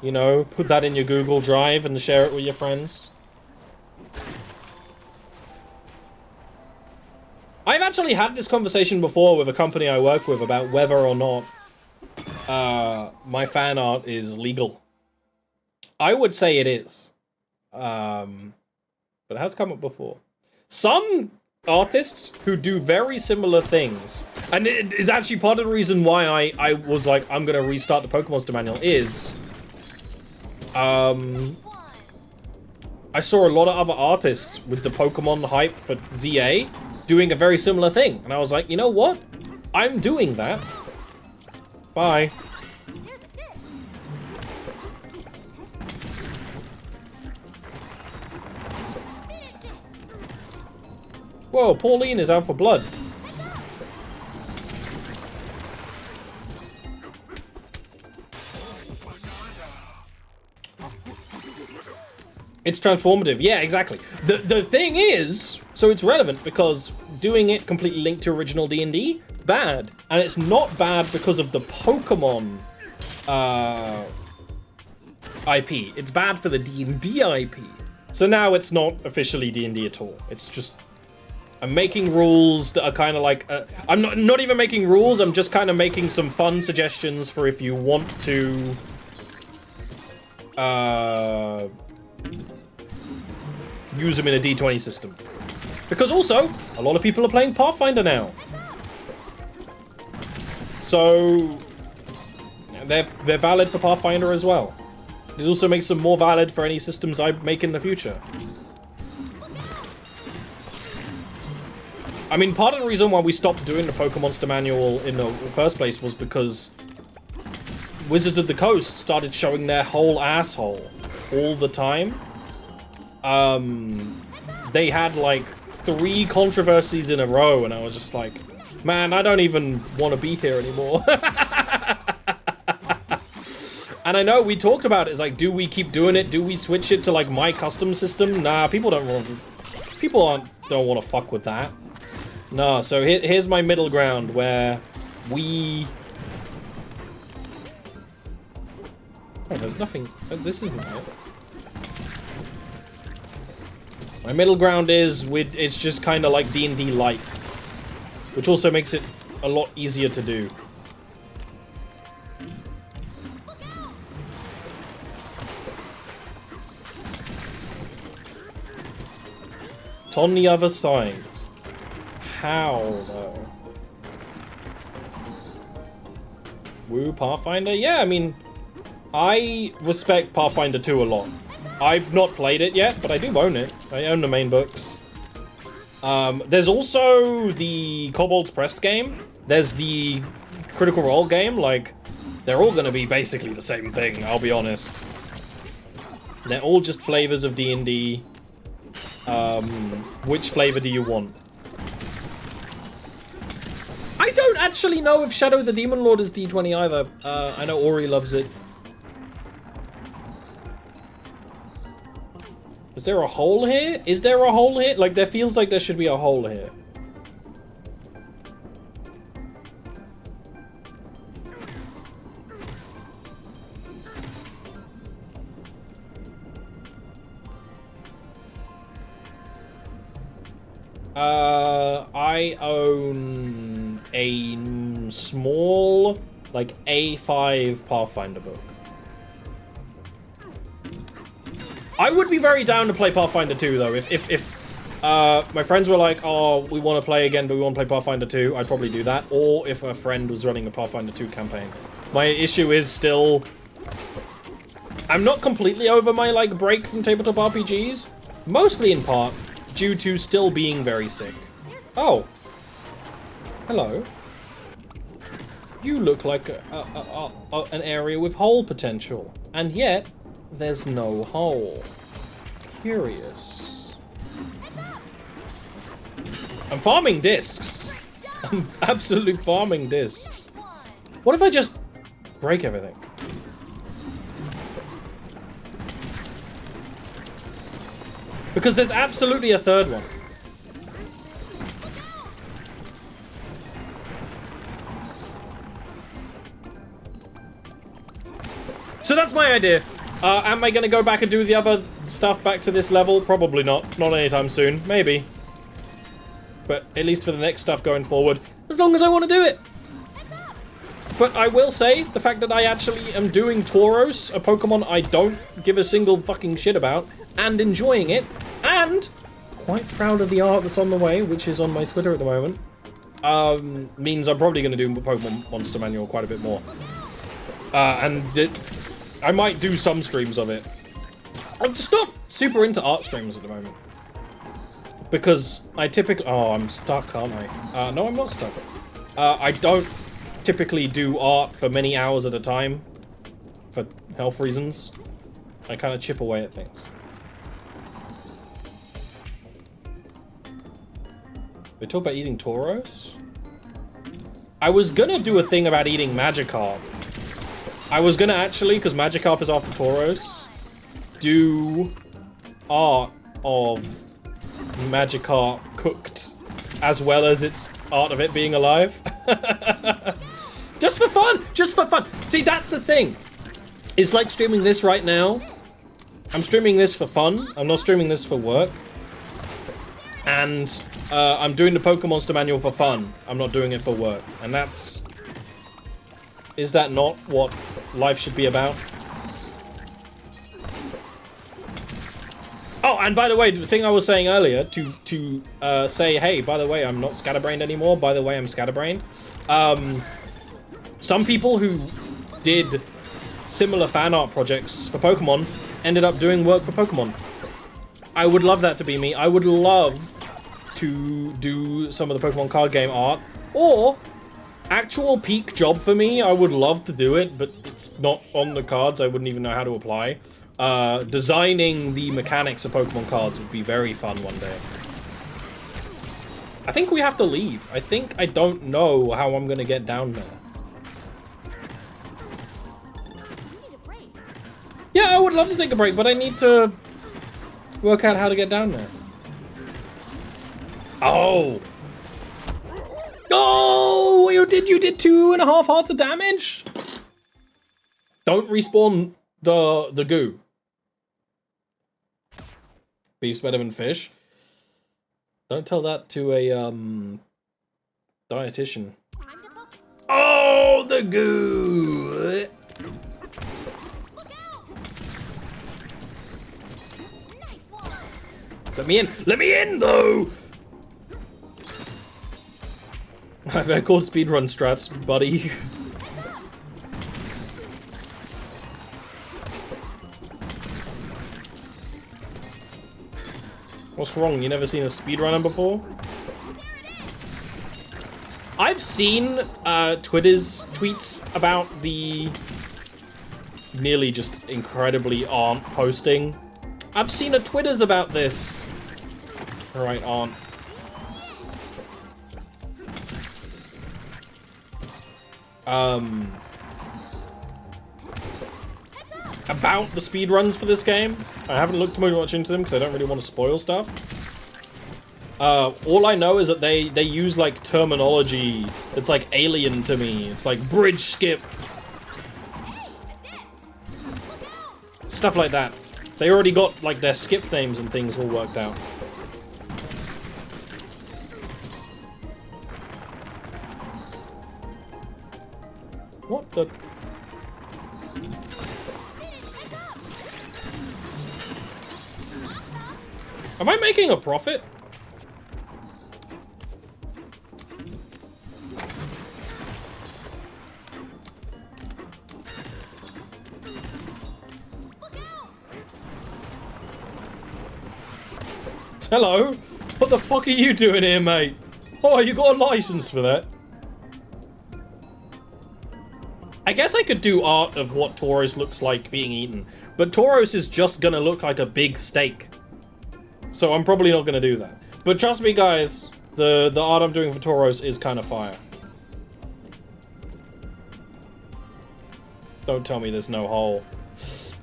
You know, put that in your Google Drive and share it with your friends. I've actually had this conversation before with a company I work with about whether or not my fan art is legal. I would say it is. But it has come up before. Some artists who do very similar things, and it is actually part of the reason why I was like, I'm gonna restart the Pokemon Monster Manual, is I saw a lot of other artists with the Pokemon hype for ZA doing a very similar thing. And I was like, you know what? I'm doing that. Bye. Whoa, Pauline is out for blood. It's transformative. Yeah, exactly. The thing is, so it's relevant because doing it completely linked to original D&D, bad. And it's not bad because of the Pokemon IP. It's bad for the D&D IP. So now it's not officially D&D at all. It's just, I'm making rules that are kind of like, I'm not even making rules, I'm just kind of making some fun suggestions for if you want to use them in a D20 system. Because also, a lot of people are playing Pathfinder now. So, they're valid for Pathfinder as well. It also makes them more valid for any systems I make in the future. I mean, part of the reason why we stopped doing the Pokemon Monster Manual in the first place was because Wizards of the Coast started showing their whole asshole all the time. They had like 3 controversies in a row, and I was just like, man, I don't even want to be here anymore. And I know we talked about it. It's like, do we keep doing it? Do we switch it to like my custom system? Nah, people don't want to fuck with that. No, so here's my middle ground where we... Oh, there's nothing... This isn't it. My middle ground is it's just kind of like D&D light, which also makes it a lot easier to do. It's on the other side. How, though? Woo, Pathfinder? Yeah, I mean, I respect Pathfinder 2 a lot. I've not played it yet, but I do own it. I own the main books. There's also the Kobold's Pressed game. There's the Critical Role game. Like, they're all gonna be basically the same thing, I'll be honest. They're all just flavors of D&D. Which flavor do you want? I don't actually know if Shadow the Demon Lord is D20 either. I know Ori loves it. Is there a hole here? Is there a hole here? Like, there feels like there should be a hole here. I own a small, like, A5 Pathfinder book. I would be very down to play Pathfinder 2, though. If my friends were like, oh, we want to play again, but we want to play Pathfinder 2, I'd probably do that. Or if a friend was running a Pathfinder 2 campaign. My issue is still... I'm not completely over my, like, break from tabletop RPGs. Mostly in part due to still being very sick. Oh. Hello. You look like an area with hole potential. And yet, there's no hole. Curious. I'm farming discs. I'm absolute farming discs. What if I just break everything? Because there's absolutely a third one. So that's my idea. Am I gonna go back and do the other stuff back to this level? Probably not. Not anytime soon. Maybe. But at least for the next stuff going forward, as long as I want to do it. But I will say, the fact that I actually am doing Tauros, a Pokemon I don't give a single fucking shit about, and enjoying it, and quite proud of the art that's on the way, which is on my Twitter at the moment, means I'm probably going to do Pokemon Monster Manual quite a bit more. I might do some streams of it. I'm just not super into art streams at the moment. Because I typically... Oh, I'm stuck, aren't I? No, I'm not stuck. I don't typically do art for many hours at a time. For health reasons. I kind of chip away at things. We talk about eating Tauros? I was gonna do a thing about eating Magikarp. I was gonna actually, because Magikarp is after Tauros, do art of Magikarp cooked, as well as its art of it being alive. Just for fun! Just for fun! See, that's the thing. It's like streaming this right now. I'm streaming this for fun. I'm not streaming this for work. And I'm doing the Pokemon Monster Manual for fun. I'm not doing it for work. And that's... Is that not what life should be about? Oh, and by the way, the thing I was saying earlier, to say, hey, by the way, I'm not scatterbrained anymore. By the way, I'm scatterbrained. Some people who did similar fan art projects for Pokemon ended up doing work for Pokemon. I would love that to be me. I would love to do some of the Pokemon card game art, or actual peak job for me. I would love to do it, but it's not on the cards. I wouldn't even know how to apply. Designing the mechanics of Pokemon cards would be very fun one day. I think we have to leave. I don't know how I'm gonna get down there. Yeah, I would love to take a break, but I need to work out how to get down there. Oh! Oh! You did 2.5 hearts of damage? Don't respawn the goo. Beef's better than fish. Don't tell that to a dietitian. Oh, the goo! Let me in! Let me in, though! I've had called speedrun strats, buddy. What's wrong? You never seen a speedrunner before? I've seen Twitter's tweets about the nearly just incredibly aren't posting. I've seen a Twitter's about this. Alright, aren't. About the speedruns for this game. I haven't looked too much into them because I don't really want to spoil stuff. All I know is that they use like terminology that's like alien to me. It's like bridge skip. Stuff like that. They already got like their skip names and things all worked out. What the? Am I making a profit? Hello? What the fuck are you doing here, mate? Oh, you got a license for that? I guess I could do art of what Tauros looks like being eaten, but Tauros is just gonna look like a big steak. So I'm probably not gonna do that. But trust me, guys, the art I'm doing for Tauros is kind of fire. Don't tell me there's no hole.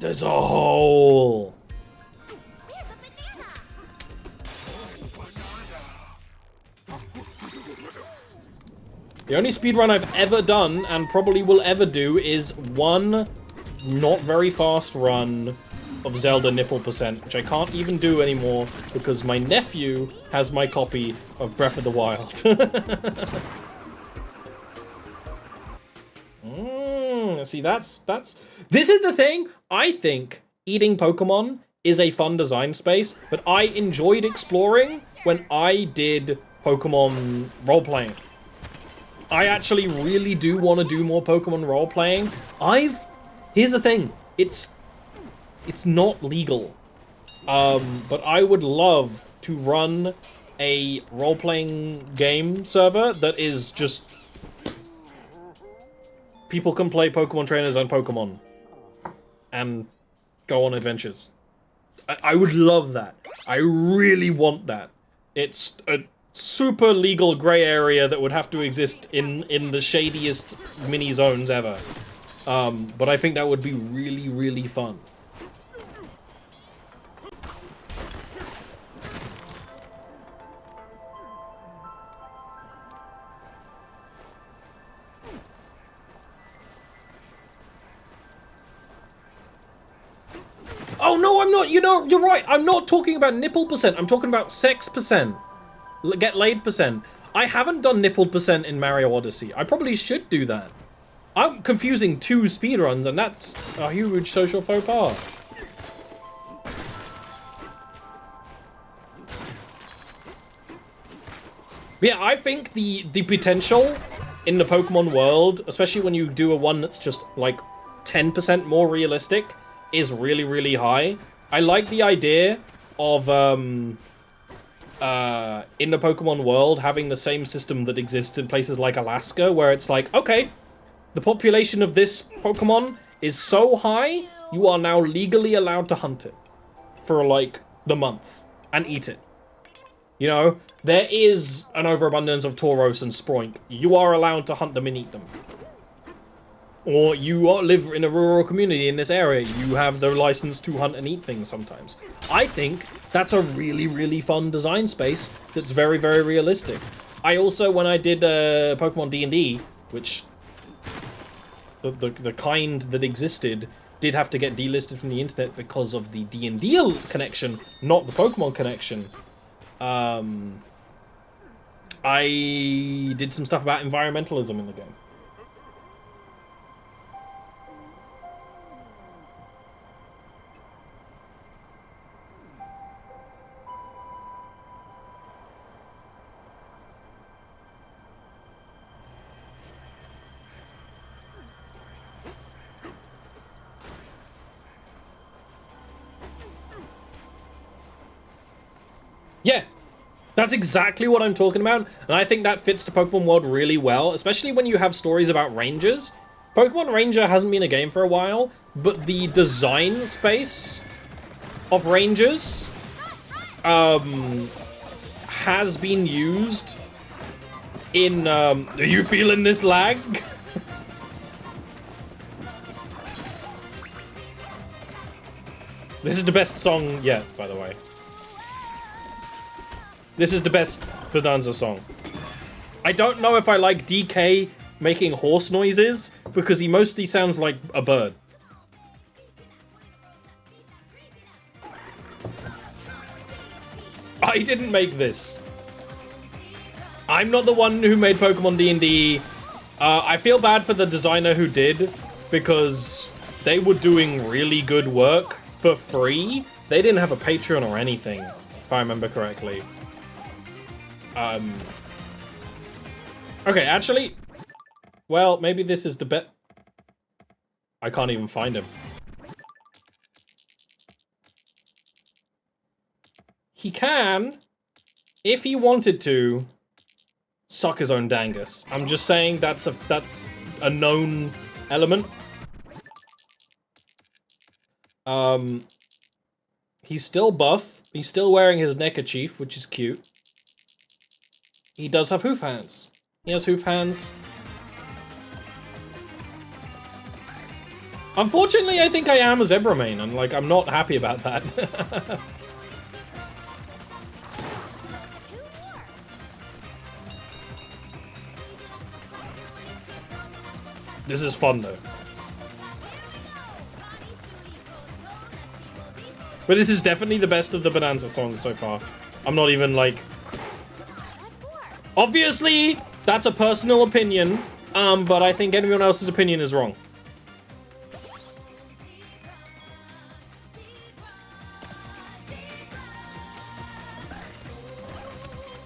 There's a hole! The only speedrun I've ever done, and probably will ever do, is one not very fast run of Zelda Nipple Percent, which I can't even do anymore because my nephew has my copy of Breath of the Wild. See, this is the thing. I think eating Pokemon is a fun design space, but I enjoyed exploring when I did Pokemon role-playing. I actually really do want to do more Pokemon role-playing. Here's the thing. It's not legal. But I would love to run a role-playing game server that is just... people can play Pokemon trainers and Pokemon. And go on adventures. I would love that. I really want that. It's a super legal gray area that would have to exist in the shadiest mini zones ever. But I think that would be really, really fun. Oh no, I'm not, you know, you're right. I'm not talking about nipple percent. I'm talking about sex percent. Get laid percent. I haven't done nippled percent in Mario Odyssey. I probably should do that. I'm confusing two speedruns, and that's a huge social faux pas. Yeah, I think the potential in the Pokemon world, especially when you do a one that's just like 10% more realistic, is really, really high. I like the idea of in the Pokemon world having the same system that exists in places like Alaska, where it's like, okay, the population of this Pokemon is so high, you are now legally allowed to hunt it for like the month and eat it. You know, there is an overabundance of Tauros and Sproink. You are allowed to hunt them and eat them. Or you live in a rural community in this area, you have the license to hunt and eat things sometimes. I think that's a really, really fun design space that's very, very realistic. I also, when I did Pokemon D&D, which the kind that existed did have to get delisted from the internet because of the D&D connection, not the Pokemon connection. I did some stuff about environmentalism in the game. Yeah, that's exactly what I'm talking about, and I think that fits the Pokemon world really well, especially when you have stories about rangers. Pokemon Ranger hasn't been a game for a while, but the design space of rangers has been used in, are you feeling this lag? This is the best song yet, by the way. This is the best Banaza song. I don't know if I like DK making horse noises, because he mostly sounds like a bird. I didn't make this. I'm not the one who made Pokemon D&D. I feel bad for the designer who did, because they were doing really good work for free. They didn't have a Patreon or anything, if I remember correctly. Okay, actually, well, maybe this is the bet. I can't even find him. He can, if he wanted to, suck his own dangus. I'm just saying that's a known element. He's still buff. He's still wearing his neckerchief, which is cute. He does have hoof hands. He has hoof hands. Unfortunately, I think I am a zebra main, and like I'm not happy about that. This is fun though. But this is definitely the best of the Banaza songs so far. I'm not even like... Obviously, that's a personal opinion, but I think anyone else's opinion is wrong.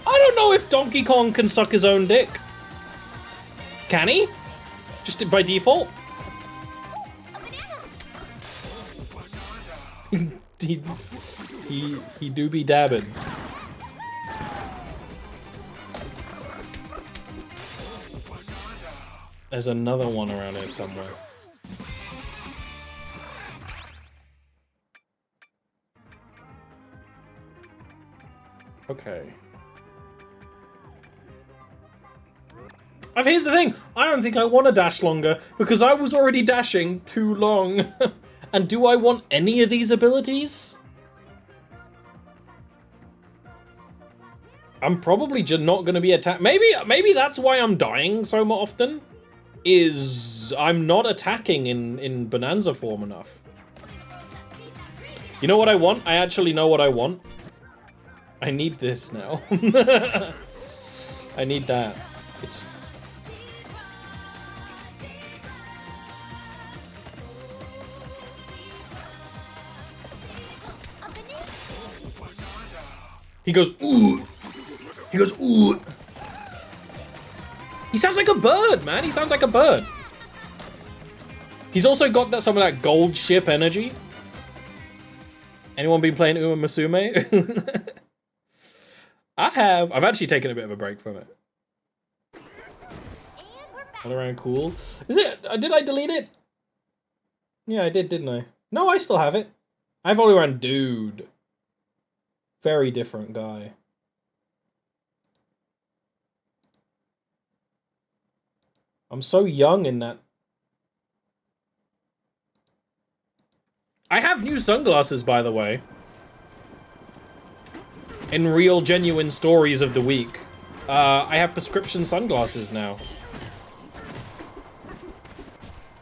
I don't know if Donkey Kong can suck his own dick. Can he? Just by default? he do be dabbing. There's another one around here somewhere. Okay. Here's the thing, I don't think I want to dash longer, because I was already dashing too long. And do I want any of these abilities? I'm probably just not going to be attacked. Maybe that's why I'm dying so often, is I'm not attacking in Banaza form enough. You know what I want? I actually know what I want. I need this now. I need that. It's... He goes, ooh. He goes, ooh. He sounds like a bird, man. He sounds like a bird. He's also got some of that gold ship energy. Anyone been playing Uma Musume? I have. I've actually taken a bit of a break from it. All around cool. Is it? Did I delete it? Yeah, I did, didn't I? No, I still have it. I've all around dude. Very different guy. I'm so young in that. I have new sunglasses, by the way. In real, genuine stories of the week. I have prescription sunglasses now.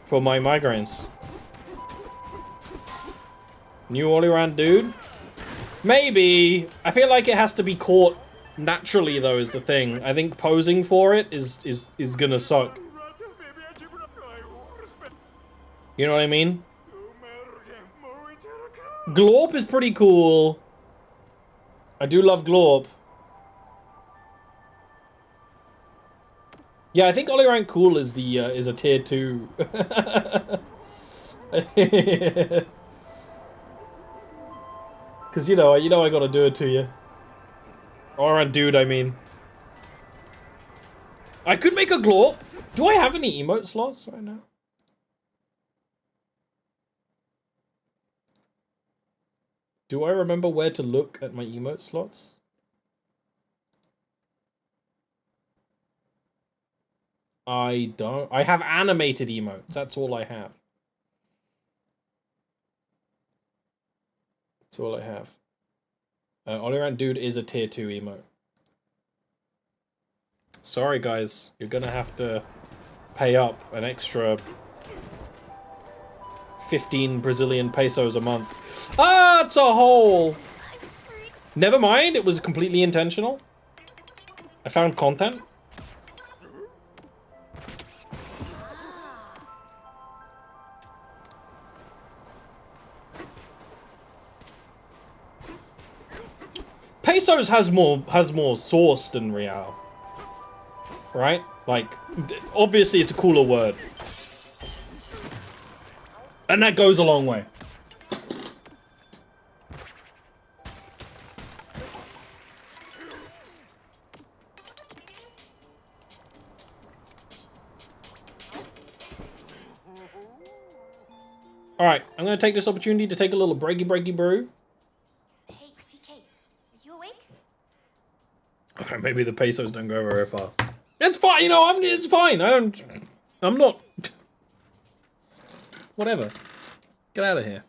For my migraines. New all-around dude? Maybe. I feel like it has to be caught naturally, though, is the thing. I think posing for it is gonna suck. You know what I mean? Glorp is pretty cool. I do love Glorp. Yeah, I think Ollie Rank Cool is the is a tier 2. Cause you know I gotta do it to you. Or a dude, I mean. I could make a Glorp. Do I have any emote slots right now? Do I remember where to look at my emote slots? I don't. I have animated emotes. That's all I have. That's all I have. All-around dude is a tier 2 emote. Sorry, guys. You're gonna have to pay up an extra 15 Brazilian pesos a month. Ah, it's a hole! Never mind, it was completely intentional. I found content. pesos has more sauce than real, right? Like, obviously it's a cooler word, and that goes a long way. All right, I'm gonna take this opportunity to take a little breaky brew. Hey, DK, are you awake? Okay, maybe the pesos don't go very far. It's fine, you know. It's fine. I'm not. Whatever. Get out of here.